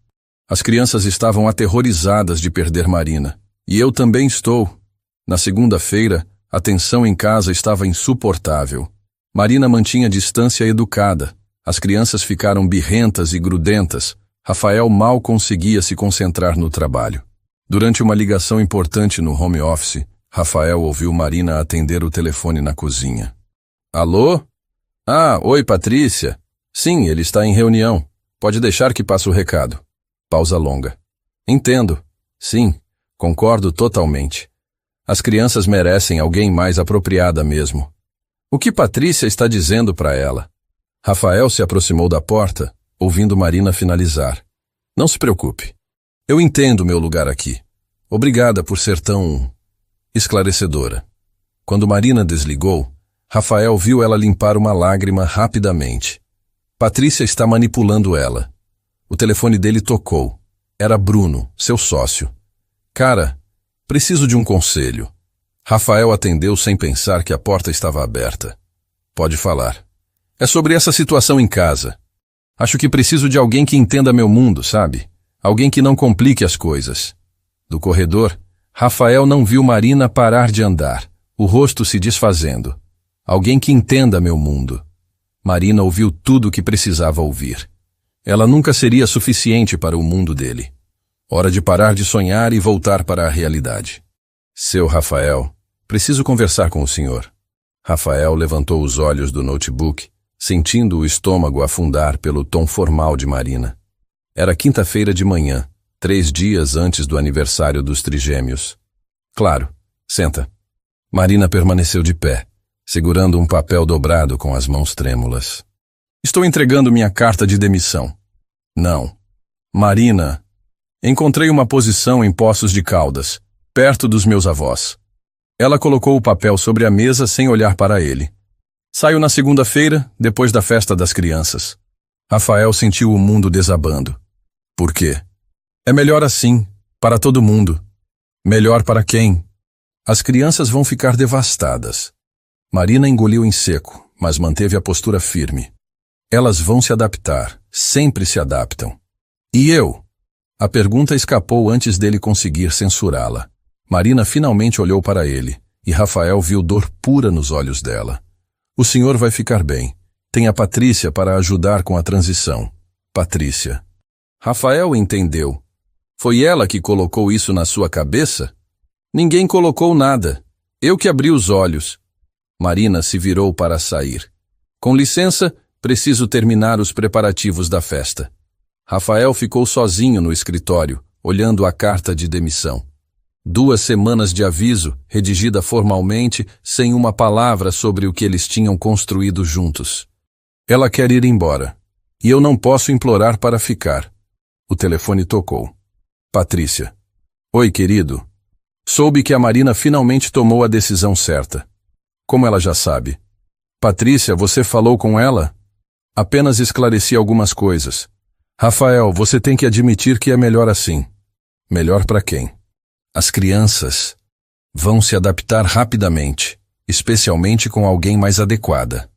As crianças estavam aterrorizadas de perder Marina. E eu também estou. Na segunda-feira, a tensão em casa estava insuportável. Marina mantinha distância educada. As crianças ficaram birrentas e grudentas. Rafael mal conseguia se concentrar no trabalho. Durante uma ligação importante no home office, Rafael ouviu Marina atender o telefone na cozinha. Alô? Ah, oi, Patrícia. Sim, ele está em reunião. Pode deixar que passe o recado. Pausa longa. Entendo. Sim, concordo totalmente. As crianças merecem alguém mais apropriada mesmo. O que Patrícia está dizendo para ela? Rafael se aproximou da porta, ouvindo Marina finalizar. Não se preocupe. Eu entendo meu lugar aqui. Obrigada por ser tão esclarecedora. Quando Marina desligou, Rafael viu ela limpar uma lágrima rapidamente. Patrícia está manipulando ela. O telefone dele tocou. Era Bruno, seu sócio. Cara, preciso de um conselho. Rafael atendeu sem pensar que a porta estava aberta. Pode falar. É sobre essa situação em casa. Acho que preciso de alguém que entenda meu mundo, sabe? Alguém que não complique as coisas. Do corredor, Rafael não viu Marina parar de andar, o rosto se desfazendo. Alguém que entenda meu mundo. Marina ouviu tudo o que precisava ouvir. Ela nunca seria suficiente para o mundo dele. Hora de parar de sonhar e voltar para a realidade. Seu Rafael, preciso conversar com o senhor. Rafael levantou os olhos do notebook, sentindo o estômago afundar pelo tom formal de Marina. Era quinta-feira de manhã, 3 dias antes do aniversário dos trigêmeos. Claro, senta. Marina permaneceu de pé, segurando um papel dobrado com as mãos trêmulas. Estou entregando minha carta de demissão. Não. Marina, encontrei uma posição em Poços de Caldas, perto dos meus avós. Ela colocou o papel sobre a mesa sem olhar para ele. Saio na segunda-feira, depois da festa das crianças. Rafael sentiu o mundo desabando. Por quê? É melhor assim, para todo mundo. Melhor para quem? As crianças vão ficar devastadas. Marina engoliu em seco, mas manteve a postura firme. Elas vão se adaptar, sempre se adaptam. E eu? A pergunta escapou antes dele conseguir censurá-la. Marina finalmente olhou para ele, e Rafael viu dor pura nos olhos dela. O senhor vai ficar bem. Tem a Patrícia para ajudar com a transição. Patrícia. Rafael entendeu. Foi ela que colocou isso na sua cabeça? Ninguém colocou nada. Eu que abri os olhos. Marina se virou para sair. Com licença, preciso terminar os preparativos da festa. Rafael ficou sozinho no escritório, olhando a carta de demissão. 2 semanas de aviso, redigida formalmente, sem uma palavra sobre o que eles tinham construído juntos. Ela quer ir embora. E eu não posso implorar para ficar. O telefone tocou. Patrícia. Oi, querido. Soube que a Marina finalmente tomou a decisão certa. Como ela já sabe? Patrícia, você falou com ela? Apenas esclareci algumas coisas. Rafael, você tem que admitir que é melhor assim. Melhor para quem? As crianças vão se adaptar rapidamente, especialmente com alguém mais adequada.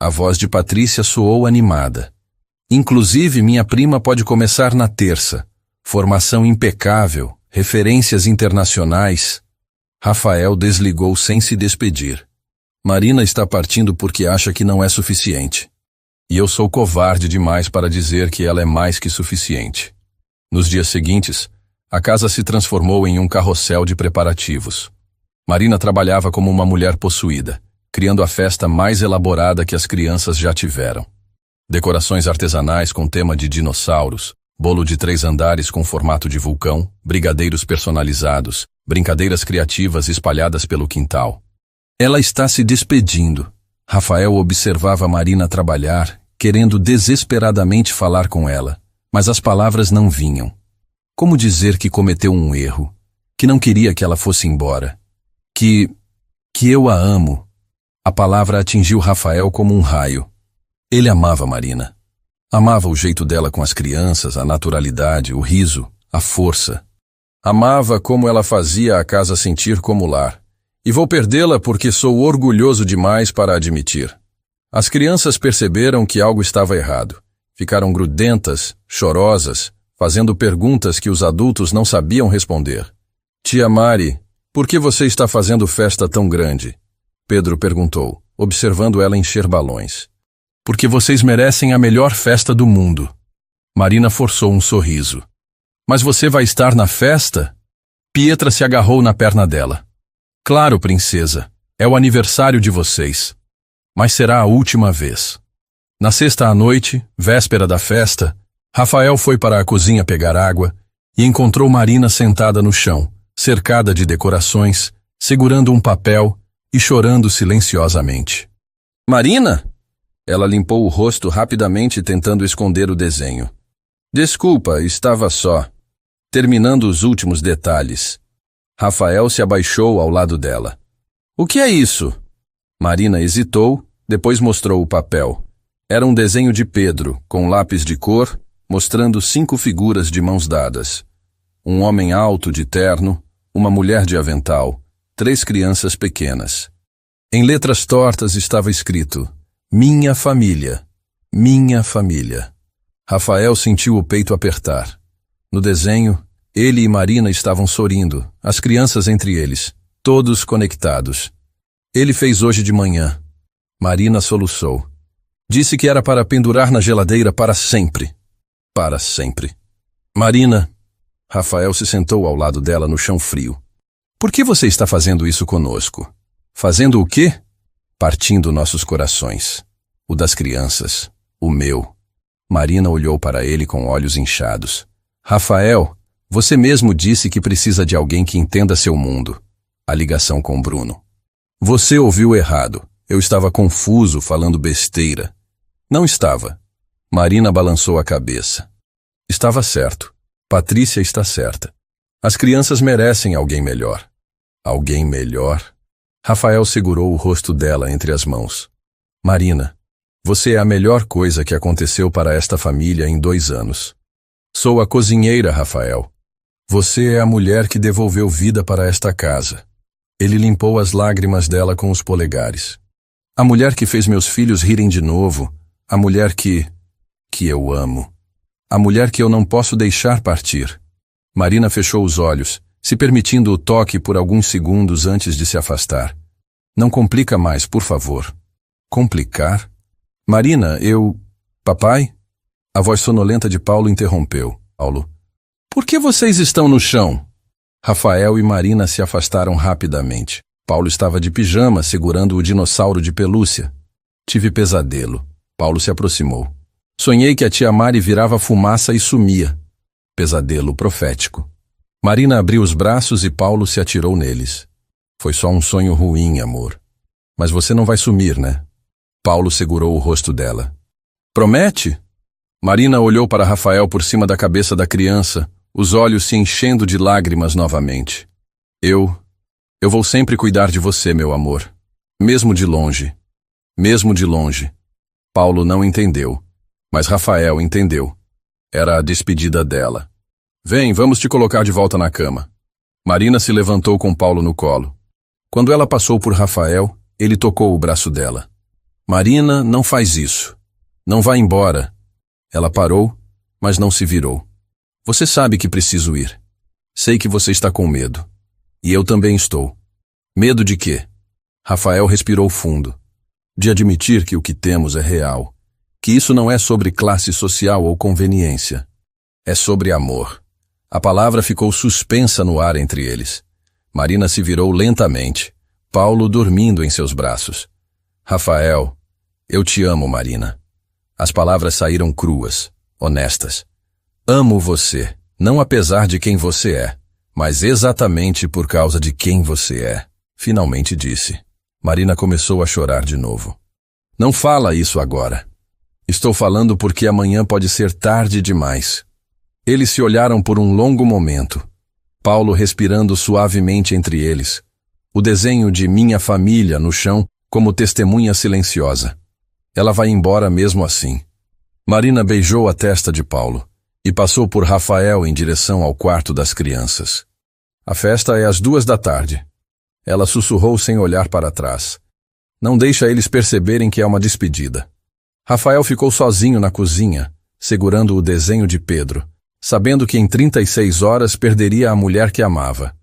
A voz de Patrícia soou animada. Inclusive, minha prima pode começar na terça. Formação impecável, referências internacionais. Rafael desligou sem se despedir. Marina está partindo porque acha que não é suficiente. E eu sou covarde demais para dizer que ela é mais que suficiente. Nos dias seguintes, a casa se transformou em um carrossel de preparativos. Marina trabalhava como uma mulher possuída, criando a festa mais elaborada que as crianças já tiveram. Decorações artesanais com tema de dinossauros, bolo de 3 andares com formato de vulcão, brigadeiros personalizados, brincadeiras criativas espalhadas pelo quintal. Ela está se despedindo. Rafael observava Marina trabalhar, querendo desesperadamente falar com ela, mas as palavras não vinham. Como dizer que cometeu um erro, que não queria que ela fosse embora, que eu a amo. A palavra atingiu Rafael como um raio. Ele amava Marina. Amava o jeito dela com as crianças, a naturalidade, o riso, a força. Amava como ela fazia a casa sentir como lar. E vou perdê-la porque sou orgulhoso demais para admitir. As crianças perceberam que algo estava errado. Ficaram grudentas, chorosas, fazendo perguntas que os adultos não sabiam responder. Tia Mari, por que você está fazendo festa tão grande? Pedro perguntou, observando ela encher balões. Porque vocês merecem a melhor festa do mundo. Marina forçou um sorriso. Mas você vai estar na festa? Pietra se agarrou na perna dela. Claro, princesa, é o aniversário de vocês. Mas será a última vez. Na sexta à noite, véspera da festa, Rafael foi para a cozinha pegar água e encontrou Marina sentada no chão, cercada de decorações, segurando um papel e chorando silenciosamente. Marina? Ela limpou o rosto rapidamente tentando esconder o desenho. Desculpa, estava só. Terminando os últimos detalhes. Rafael se abaixou ao lado dela. O que é isso? Marina hesitou, depois mostrou o papel. Era um desenho de Pedro, com lápis de cor, mostrando 5 figuras de mãos dadas. Um homem alto de terno, uma mulher de avental, 3 crianças pequenas. Em letras tortas estava escrito: Minha família, minha família. Rafael sentiu o peito apertar. No desenho, ele e Marina estavam sorrindo, as crianças entre eles, todos conectados. Ele fez hoje de manhã. Marina soluçou. Disse que era para pendurar na geladeira para sempre. Para sempre. Marina. Rafael se sentou ao lado dela no chão frio. Por que você está fazendo isso conosco? Fazendo o quê? Partindo nossos corações. O das crianças. O meu. Marina olhou para ele com olhos inchados. Rafael, você mesmo disse que precisa de alguém que entenda seu mundo. A ligação com Bruno. Você ouviu errado. Eu estava confuso, falando besteira. Não estava. Marina balançou a cabeça. Estava certo. Patrícia está certa. As crianças merecem alguém melhor. Alguém melhor? Rafael segurou o rosto dela entre as mãos. Marina, você é a melhor coisa que aconteceu para esta família em 2 anos. Sou a cozinheira, Rafael. Você é a mulher que devolveu vida para esta casa. Ele limpou as lágrimas dela com os polegares. A mulher que fez meus filhos rirem de novo. A mulher que eu amo. A mulher que eu não posso deixar partir. Marina fechou os olhos, se permitindo o toque por alguns segundos antes de se afastar. Não complica mais, por favor. Complicar? Marina, Papai? A voz sonolenta de Paulo interrompeu. Paulo. Por que vocês estão no chão? Rafael e Marina se afastaram rapidamente. Paulo estava de pijama, segurando o dinossauro de pelúcia. Tive pesadelo. Paulo se aproximou. Sonhei que a tia Mari virava fumaça e sumia. Pesadelo profético. Marina abriu os braços e Paulo se atirou neles. Foi só um sonho ruim, amor. Mas você não vai sumir, né? Paulo segurou o rosto dela. Promete? Marina olhou para Rafael por cima da cabeça da criança, os olhos se enchendo de lágrimas novamente. Eu vou sempre cuidar de você, meu amor. Mesmo de longe. Mesmo de longe. Paulo não entendeu, mas Rafael entendeu. Era a despedida dela. Vem, vamos te colocar de volta na cama. Marina se levantou com Paulo no colo. Quando ela passou por Rafael, ele tocou o braço dela. Marina, não faz isso. Não vá embora. Ela parou, mas não se virou. Você sabe que preciso ir. Sei que você está com medo. E eu também estou. Medo de quê? Rafael respirou fundo. De admitir que o que temos é real. Que isso não é sobre classe social ou conveniência. É sobre amor. A palavra ficou suspensa no ar entre eles. Marina se virou lentamente. Paulo dormindo em seus braços. Rafael, eu te amo, Marina. As palavras saíram cruas, honestas. Amo você, não apesar de quem você é, mas exatamente por causa de quem você é. Finalmente disse. Marina começou a chorar de novo. Não fala isso agora. Estou falando porque amanhã pode ser tarde demais. Eles se olharam por um longo momento. Paulo respirando suavemente entre eles. O desenho de minha família no chão como testemunha silenciosa. Ela vai embora mesmo assim. Marina beijou a testa de Paulo e passou por Rafael em direção ao quarto das crianças. A festa é às 2 da tarde. Ela sussurrou sem olhar para trás. Não deixa eles perceberem que é uma despedida. Rafael ficou sozinho na cozinha, segurando o desenho de Pedro, sabendo que em 36 horas perderia a mulher que amava.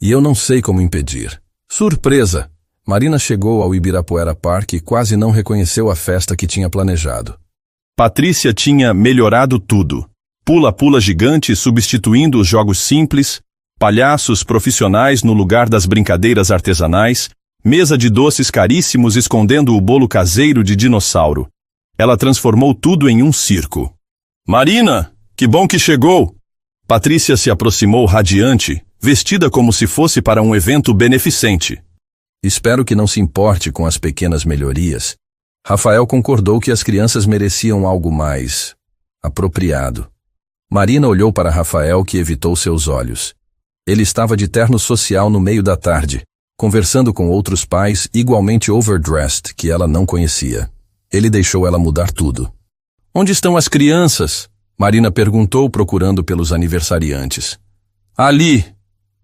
E eu não sei como impedir. Surpresa! Marina chegou ao Ibirapuera Park e quase não reconheceu a festa que tinha planejado. Patrícia tinha melhorado tudo. Pula-pula gigante substituindo os jogos simples, palhaços profissionais no lugar das brincadeiras artesanais, mesa de doces caríssimos escondendo o bolo caseiro de dinossauro. Ela transformou tudo em um circo. Marina, que bom que chegou! Patrícia se aproximou radiante, vestida como se fosse para um evento beneficente. Espero que não se importe com as pequenas melhorias. Rafael concordou que as crianças mereciam algo mais apropriado. Marina olhou para Rafael, que evitou seus olhos. Ele estava de terno social no meio da tarde, conversando com outros pais igualmente overdressed que ela não conhecia. Ele deixou ela mudar tudo. Onde estão as crianças? Marina perguntou, procurando pelos aniversariantes. Ali!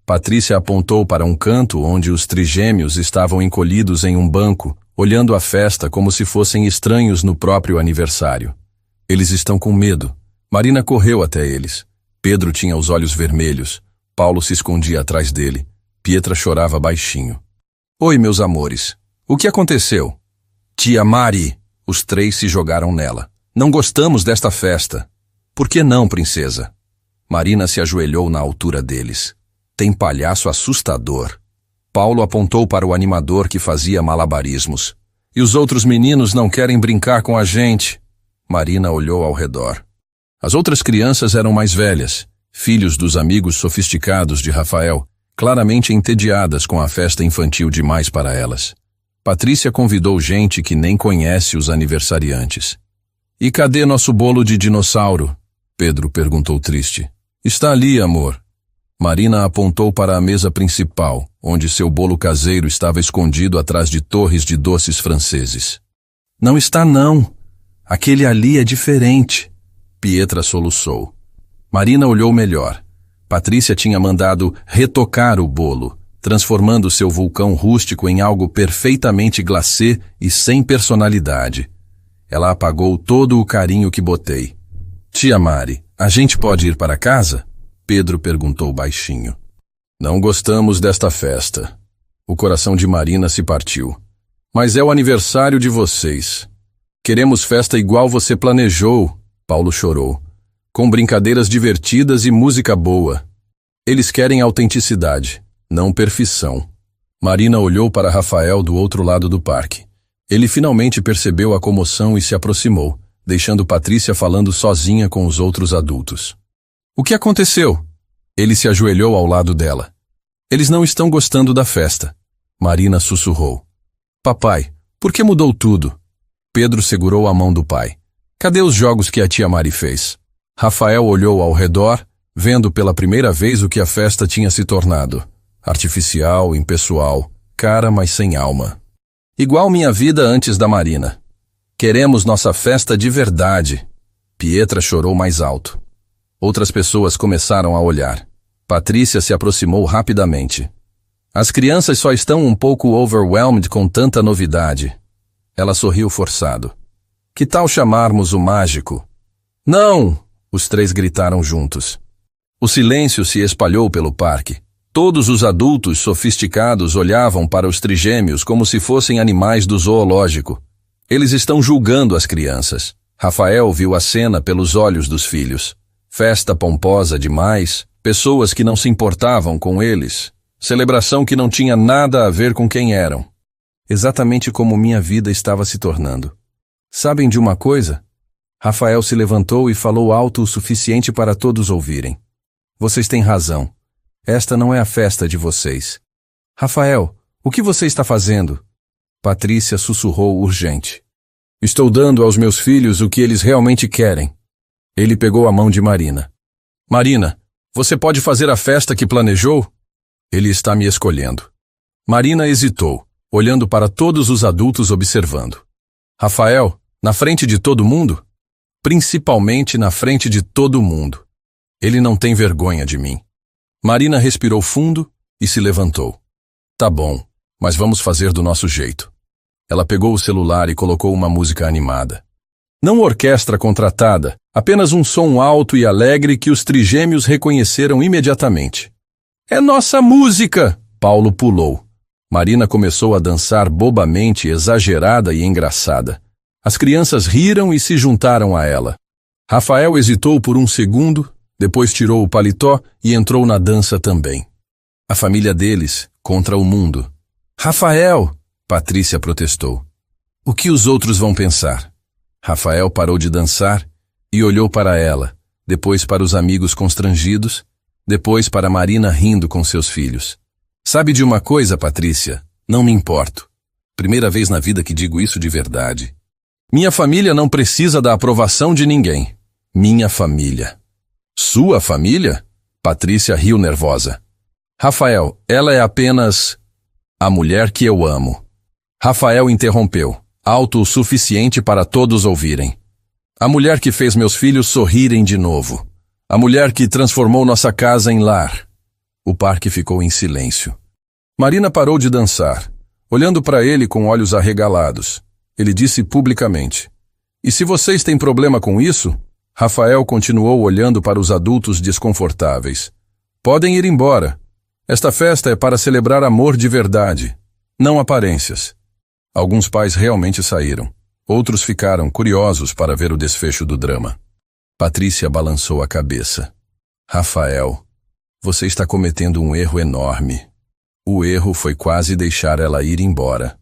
Patrícia apontou para um canto onde os trigêmeos estavam encolhidos em um banco, olhando a festa como se fossem estranhos no próprio aniversário. Eles estão com medo. Marina correu até eles. Pedro tinha os olhos vermelhos. Paulo se escondia atrás dele. Pietra chorava baixinho. Oi, meus amores. O que aconteceu? Tia Mari. Os três se jogaram nela. Não gostamos desta festa. Por que não, princesa? Marina se ajoelhou na altura deles. Tem palhaço assustador. Paulo apontou para o animador que fazia malabarismos. E os outros meninos não querem brincar com a gente. Marina olhou ao redor. As outras crianças eram mais velhas, filhos dos amigos sofisticados de Rafael, claramente entediadas com a festa infantil demais para elas. Patrícia convidou gente que nem conhece os aniversariantes. E cadê nosso bolo de dinossauro? Pedro perguntou triste. Está ali, amor. Marina apontou para a mesa principal, onde seu bolo caseiro estava escondido atrás de torres de doces franceses. Não está não. Aquele ali é diferente. Pietra soluçou. Marina olhou melhor. Patrícia tinha mandado retocar o bolo, transformando seu vulcão rústico em algo perfeitamente glacê e sem personalidade. Ela apagou todo o carinho que botei. Tia Mari, a gente pode ir para casa? Pedro perguntou baixinho. Não gostamos desta festa. O coração de Marina se partiu. Mas é o aniversário de vocês. Queremos festa igual você planejou, Paulo chorou. Com brincadeiras divertidas e música boa. Eles querem autenticidade, não perfeição. Marina olhou para Rafael do outro lado do parque. Ele finalmente percebeu a comoção e se aproximou, deixando Patrícia falando sozinha com os outros adultos. O que aconteceu? Ele se ajoelhou ao lado dela. Eles não estão gostando da festa. Marina sussurrou. Papai, por que mudou tudo? Pedro segurou a mão do pai. Cadê os jogos que a tia Mari fez? Rafael olhou ao redor, vendo pela primeira vez o que a festa tinha se tornado. Artificial, impessoal, cara, mas sem alma. Igual minha vida antes da Marina. Queremos nossa festa de verdade. Pietra chorou mais alto. Outras pessoas começaram a olhar. Patrícia se aproximou rapidamente. As crianças só estão um pouco overwhelmed com tanta novidade. Ela sorriu forçado. Que tal chamarmos o mágico? Não! Os três gritaram juntos. O silêncio se espalhou pelo parque. Todos os adultos sofisticados olhavam para os trigêmeos como se fossem animais do zoológico. Eles estão julgando as crianças. Rafael viu a cena pelos olhos dos filhos. Festa pomposa demais, pessoas que não se importavam com eles, celebração que não tinha nada a ver com quem eram. Exatamente como minha vida estava se tornando. Sabem de uma coisa? Rafael se levantou e falou alto o suficiente para todos ouvirem. Vocês têm razão. Esta não é a festa de vocês. Rafael, o que você está fazendo? Patrícia sussurrou urgente. Estou dando aos meus filhos o que eles realmente querem. Ele pegou a mão de Marina. Marina, você pode fazer a festa que planejou? Ele está me escolhendo. Marina hesitou. olhando para todos os adultos observando. Rafael, na frente de todo mundo? Principalmente na frente de todo mundo. Ele não tem vergonha de mim. Marina respirou fundo e se levantou. Tá bom, mas vamos fazer do nosso jeito. Ela pegou o celular e colocou uma música animada. Não orquestra contratada, apenas um som alto e alegre que os trigêmeos reconheceram imediatamente. É nossa música! Paulo pulou. Marina começou a dançar bobamente, exagerada e engraçada. As crianças riram e se juntaram a ela. Rafael hesitou por um segundo, depois tirou o paletó e entrou na dança também. A família deles contra o mundo. Rafael! Patrícia protestou. O que os outros vão pensar? Rafael parou de dançar e olhou para ela, depois para os amigos constrangidos, depois para Marina rindo com seus filhos. Sabe de uma coisa, Patrícia? Não me importo. Primeira vez na vida que digo isso de verdade. Minha família não precisa da aprovação de ninguém. Minha família. Sua família? Patrícia riu nervosa. Rafael, ela é apenas a mulher que eu amo. Rafael interrompeu, alto o suficiente para todos ouvirem. A mulher que fez meus filhos sorrirem de novo. A mulher que transformou nossa casa em lar. O parque ficou em silêncio. Marina parou de dançar, olhando para ele com olhos arregalados. Ele disse publicamente. E se vocês têm problema com isso? Rafael continuou olhando para os adultos desconfortáveis. Podem ir embora. Esta festa é para celebrar amor de verdade, não aparências. Alguns pais realmente saíram. Outros ficaram curiosos para ver o desfecho do drama. Patrícia balançou a cabeça. Rafael, você está cometendo um erro enorme. O erro foi quase deixar ela ir embora.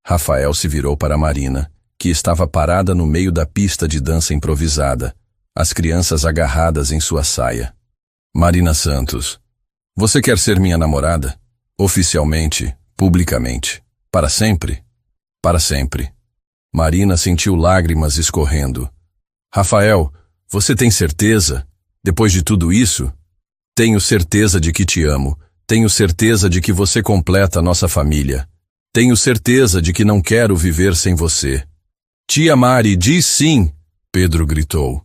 Rafael se virou para Marina, que estava parada no meio da pista de dança improvisada, as crianças agarradas em sua saia. Marina Santos, você quer ser minha namorada? Oficialmente, publicamente. Para sempre? Para sempre. Marina sentiu lágrimas escorrendo. Rafael, você tem certeza? Depois de tudo isso? Tenho certeza de que te amo. Tenho certeza de que você completa nossa família. Tenho certeza de que não quero viver sem você. Tia Mari, diz sim, Pedro gritou.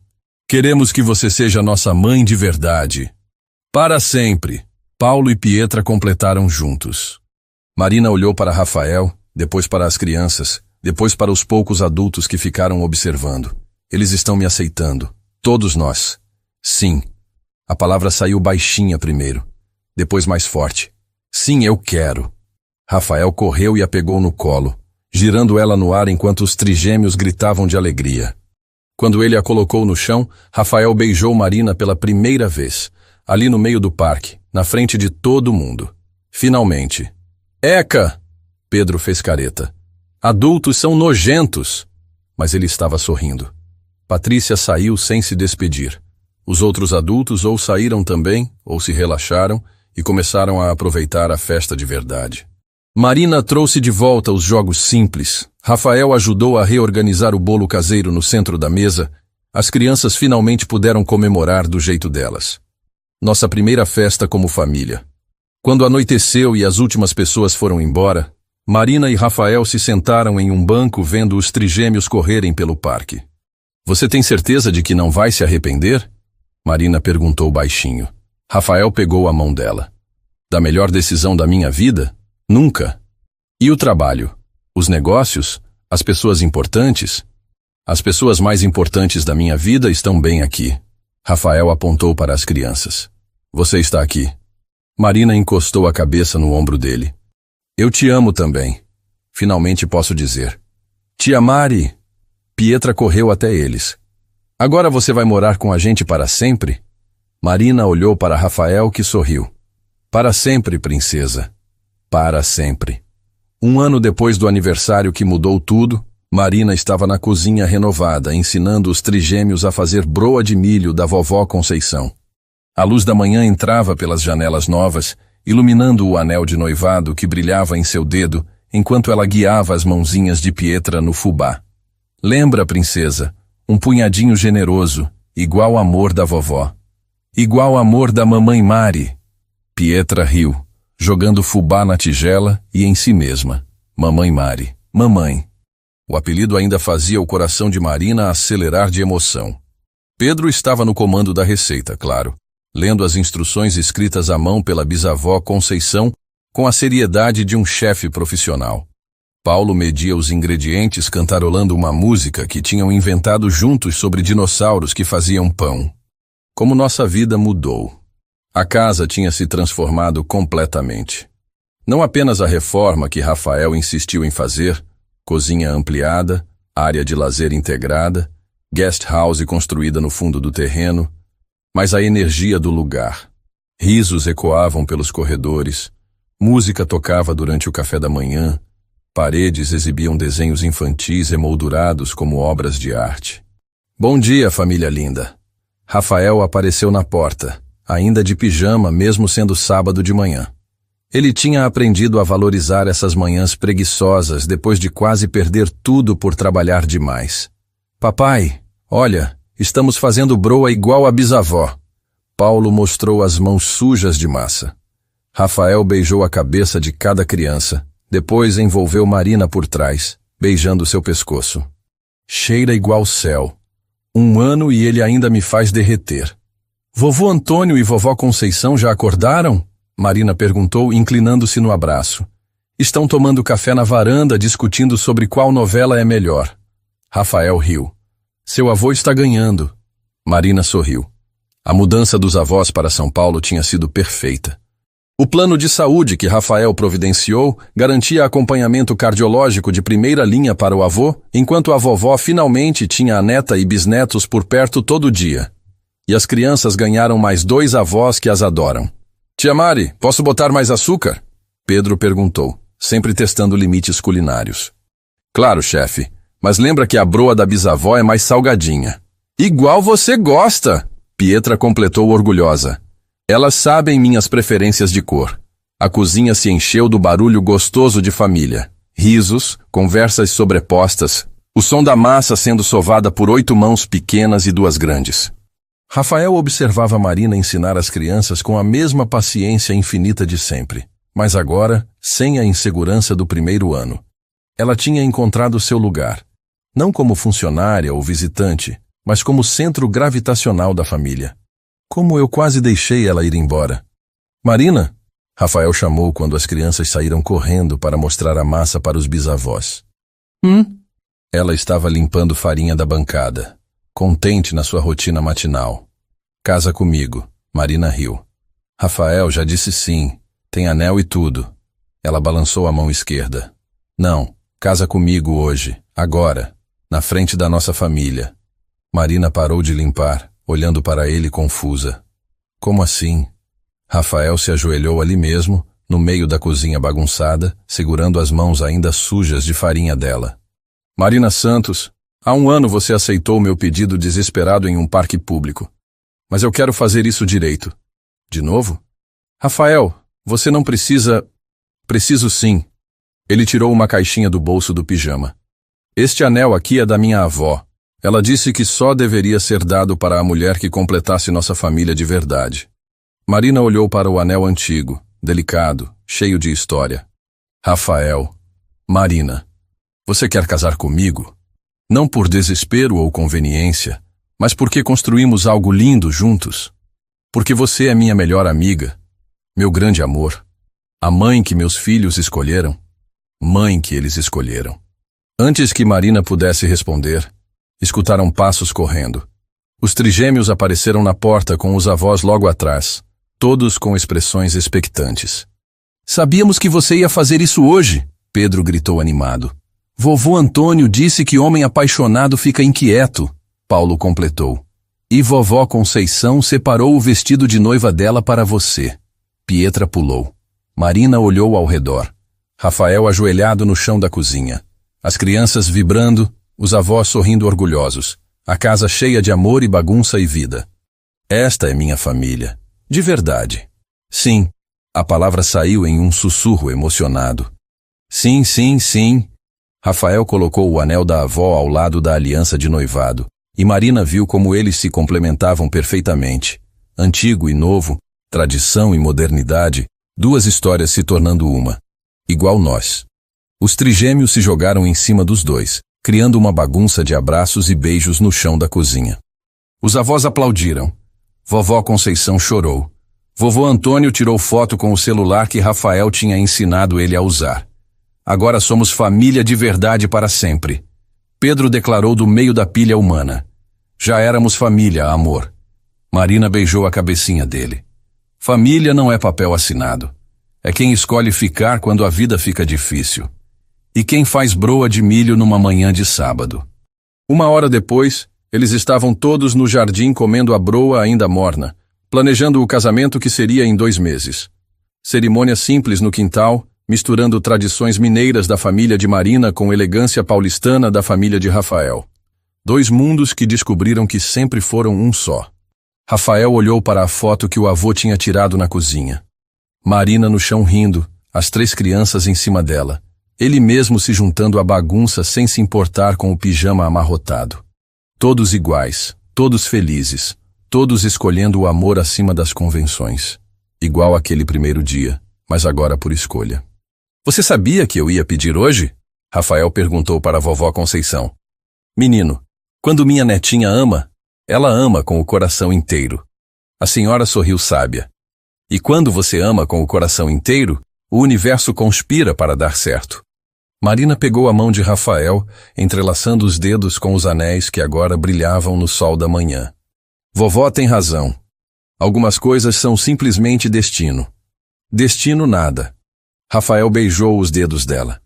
Queremos que você seja nossa mãe de verdade. Para sempre. Paulo e Pietra completaram juntos. Marina olhou para Rafael, depois para as crianças, depois para os poucos adultos que ficaram observando. Eles estão me aceitando. Todos nós. Sim. A palavra saiu baixinha primeiro, depois mais forte. Sim, eu quero. Rafael correu e a pegou no colo, girando ela no ar enquanto os trigêmeos gritavam de alegria. Quando ele a colocou no chão, Rafael beijou Marina pela primeira vez, ali no meio do parque, na frente de todo mundo. Finalmente. Eca! Pedro fez careta. Adultos são nojentos! Mas ele estava sorrindo. Patrícia saiu sem se despedir. Os outros adultos ou saíram também, ou se relaxaram e começaram a aproveitar a festa de verdade. Marina trouxe de volta os jogos simples. Rafael ajudou a reorganizar o bolo caseiro no centro da mesa. As crianças finalmente puderam comemorar do jeito delas. Nossa primeira festa como família. Quando anoiteceu e as últimas pessoas foram embora, Marina e Rafael se sentaram em um banco vendo os trigêmeos correrem pelo parque. Você tem certeza de que não vai se arrepender? Marina perguntou baixinho. Rafael pegou a mão dela. Da melhor decisão da minha vida? Nunca. E o trabalho? Os negócios? As pessoas importantes? As pessoas mais importantes da minha vida estão bem aqui. Rafael apontou para as crianças. Você está aqui. Marina encostou a cabeça no ombro dele. Eu te amo também. Finalmente posso dizer. Tia Mari. Pietra correu até eles. Agora você vai morar com a gente para sempre? Marina olhou para Rafael, que sorriu. Para sempre, princesa. Para sempre. Um ano depois do aniversário que mudou tudo, Marina estava na cozinha renovada, ensinando os trigêmeos a fazer broa de milho da vovó Conceição. A luz da manhã entrava pelas janelas novas, iluminando o anel de noivado que brilhava em seu dedo, enquanto ela guiava as mãozinhas de Pietra no fubá. Lembra, princesa, um punhadinho generoso, igual amor da vovó. Igual amor da mamãe Mari. Pietra riu, jogando fubá na tigela e em si mesma. Mamãe Mari, mamãe. O apelido ainda fazia o coração de Marina acelerar de emoção. Pedro estava no comando da receita, claro, lendo as instruções escritas à mão pela bisavó Conceição com a seriedade de um chefe profissional. Paulo media os ingredientes cantarolando uma música que tinham inventado juntos sobre dinossauros que faziam pão. Como nossa vida mudou. A casa tinha se transformado completamente. Não apenas a reforma que Rafael insistiu em fazer, cozinha ampliada, área de lazer integrada, guest house construída no fundo do terreno, mas a energia do lugar. Risos ecoavam pelos corredores, música tocava durante o café da manhã, paredes exibiam desenhos infantis emoldurados como obras de arte. Bom dia, família linda. Rafael apareceu na porta, ainda de pijama, mesmo sendo sábado de manhã. Ele tinha aprendido a valorizar essas manhãs preguiçosas depois de quase perder tudo por trabalhar demais. Papai, olha, estamos fazendo broa igual a bisavó. Paulo mostrou as mãos sujas de massa. Rafael beijou a cabeça de cada criança. Depois envolveu Marina por trás, beijando seu pescoço. Cheira igual céu. 1 ano e ele ainda me faz derreter. Vovô Antônio e vovó Conceição já acordaram? Marina perguntou, inclinando-se no abraço. Estão tomando café na varanda, discutindo sobre qual novela é melhor. Rafael riu. Seu avô está ganhando. Marina sorriu. A mudança dos avós para São Paulo tinha sido perfeita. O plano de saúde que Rafael providenciou garantia acompanhamento cardiológico de primeira linha para o avô, enquanto a vovó finalmente tinha a neta e bisnetos por perto todo dia. E as crianças ganharam mais 2 avós que as adoram. Tia Mari, posso botar mais açúcar? Pedro perguntou, sempre testando limites culinários. Claro, chefe, mas lembra que a broa da bisavó é mais salgadinha. Igual você gosta, Pietra completou orgulhosa. Elas sabem minhas preferências de cor. A cozinha se encheu do barulho gostoso de família. Risos, conversas sobrepostas, o som da massa sendo sovada por 8 mãos pequenas e 2 grandes. Rafael observava Marina ensinar as crianças com a mesma paciência infinita de sempre, mas agora sem a insegurança do primeiro ano. Ela tinha encontrado seu lugar, não como funcionária ou visitante, mas como centro gravitacional da família. Como eu quase deixei ela ir embora. Marina? Rafael chamou quando as crianças saíram correndo para mostrar a massa para os bisavós. Ela estava limpando farinha da bancada, contente na sua rotina matinal. Casa comigo, Marina riu. Rafael já disse sim, tem anel e tudo. Ela balançou a mão esquerda. Não, casa comigo hoje, agora, na frente da nossa família. Marina parou de limpar, olhando para ele confusa. Como assim? Rafael se ajoelhou ali mesmo, no meio da cozinha bagunçada, segurando as mãos ainda sujas de farinha dela. Marina Santos, há 1 ano você aceitou meu pedido desesperado em um parque público. Mas eu quero fazer isso direito. De novo? Rafael, você não precisa... Preciso sim. Ele tirou uma caixinha do bolso do pijama. Este anel aqui é da minha avó. Ela disse que só deveria ser dado para a mulher que completasse nossa família de verdade. Marina olhou para o anel antigo, delicado, cheio de história. Rafael, Marina, você quer casar comigo? Não por desespero ou conveniência, mas porque construímos algo lindo juntos. Porque você é minha melhor amiga, meu grande amor, a mãe que meus filhos escolheram, mãe que eles escolheram. Antes que Marina pudesse responder, escutaram passos correndo. Os trigêmeos apareceram na porta com os avós logo atrás, todos com expressões expectantes. Sabíamos que você ia fazer isso hoje, Pedro gritou animado. Vovô Antônio disse que homem apaixonado fica inquieto, Paulo completou. E vovó Conceição separou o vestido de noiva dela para você. Pietra pulou. Marina olhou ao redor. Rafael ajoelhado no chão da cozinha. As crianças vibrando, os avós sorrindo orgulhosos. A casa cheia de amor e bagunça e vida. Esta é minha família. De verdade. Sim. A palavra saiu em um sussurro emocionado. Sim, sim, sim. Rafael colocou o anel da avó ao lado da aliança de noivado, e Marina viu como eles se complementavam perfeitamente. Antigo e novo, tradição e modernidade, 2 histórias se tornando uma. Igual nós. Os trigêmeos se jogaram em cima dos dois, criando uma bagunça de abraços e beijos no chão da cozinha. Os avós aplaudiram. Vovó Conceição chorou. Vovô Antônio tirou foto com o celular que Rafael tinha ensinado ele a usar. Agora somos família de verdade para sempre. Pedro declarou do meio da pilha humana. Já éramos família, amor. Marina beijou a cabecinha dele. Família não é papel assinado. É quem escolhe ficar quando a vida fica difícil. E quem faz broa de milho numa manhã de sábado. 1 hora depois, eles estavam todos no jardim comendo a broa ainda morna, planejando o casamento que seria em 2 meses. Cerimônia simples no quintal, misturando tradições mineiras da família de Marina com elegância paulistana da família de Rafael. 2 mundos que descobriram que sempre foram um só. Rafael olhou para a foto que o avô tinha tirado na cozinha. Marina no chão rindo, as 3 crianças em cima dela. Ele mesmo se juntando à bagunça sem se importar com o pijama amarrotado. Todos iguais, todos felizes, todos escolhendo o amor acima das convenções. Igual aquele primeiro dia, mas agora por escolha. Você sabia que eu ia pedir hoje? Rafael perguntou para a vovó Conceição. Menino, quando minha netinha ama, ela ama com o coração inteiro. A senhora sorriu sábia. E quando você ama com o coração inteiro, o universo conspira para dar certo. Marina pegou a mão de Rafael, entrelaçando os dedos com os anéis que agora brilhavam no sol da manhã. Vovó tem razão. Algumas coisas são simplesmente destino. Destino nada. Rafael beijou os dedos dela.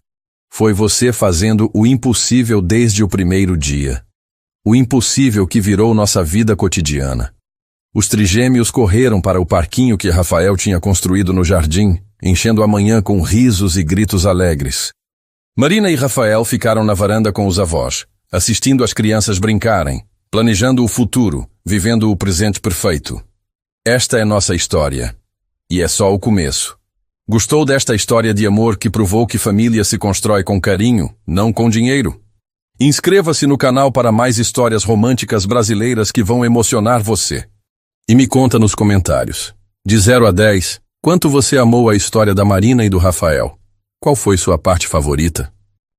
Foi você fazendo o impossível desde o primeiro dia. O impossível que virou nossa vida cotidiana. Os trigêmeos correram para o parquinho que Rafael tinha construído no jardim, enchendo a manhã com risos e gritos alegres. Marina e Rafael ficaram na varanda com os avós, assistindo as crianças brincarem, planejando o futuro, vivendo o presente perfeito. Esta é nossa história. E é só o começo. Gostou desta história de amor que provou que família se constrói com carinho, não com dinheiro? Inscreva-se no canal para mais histórias românticas brasileiras que vão emocionar você. E me conta nos comentários. De 0 a 10, quanto você amou a história da Marina e do Rafael? Qual foi sua parte favorita?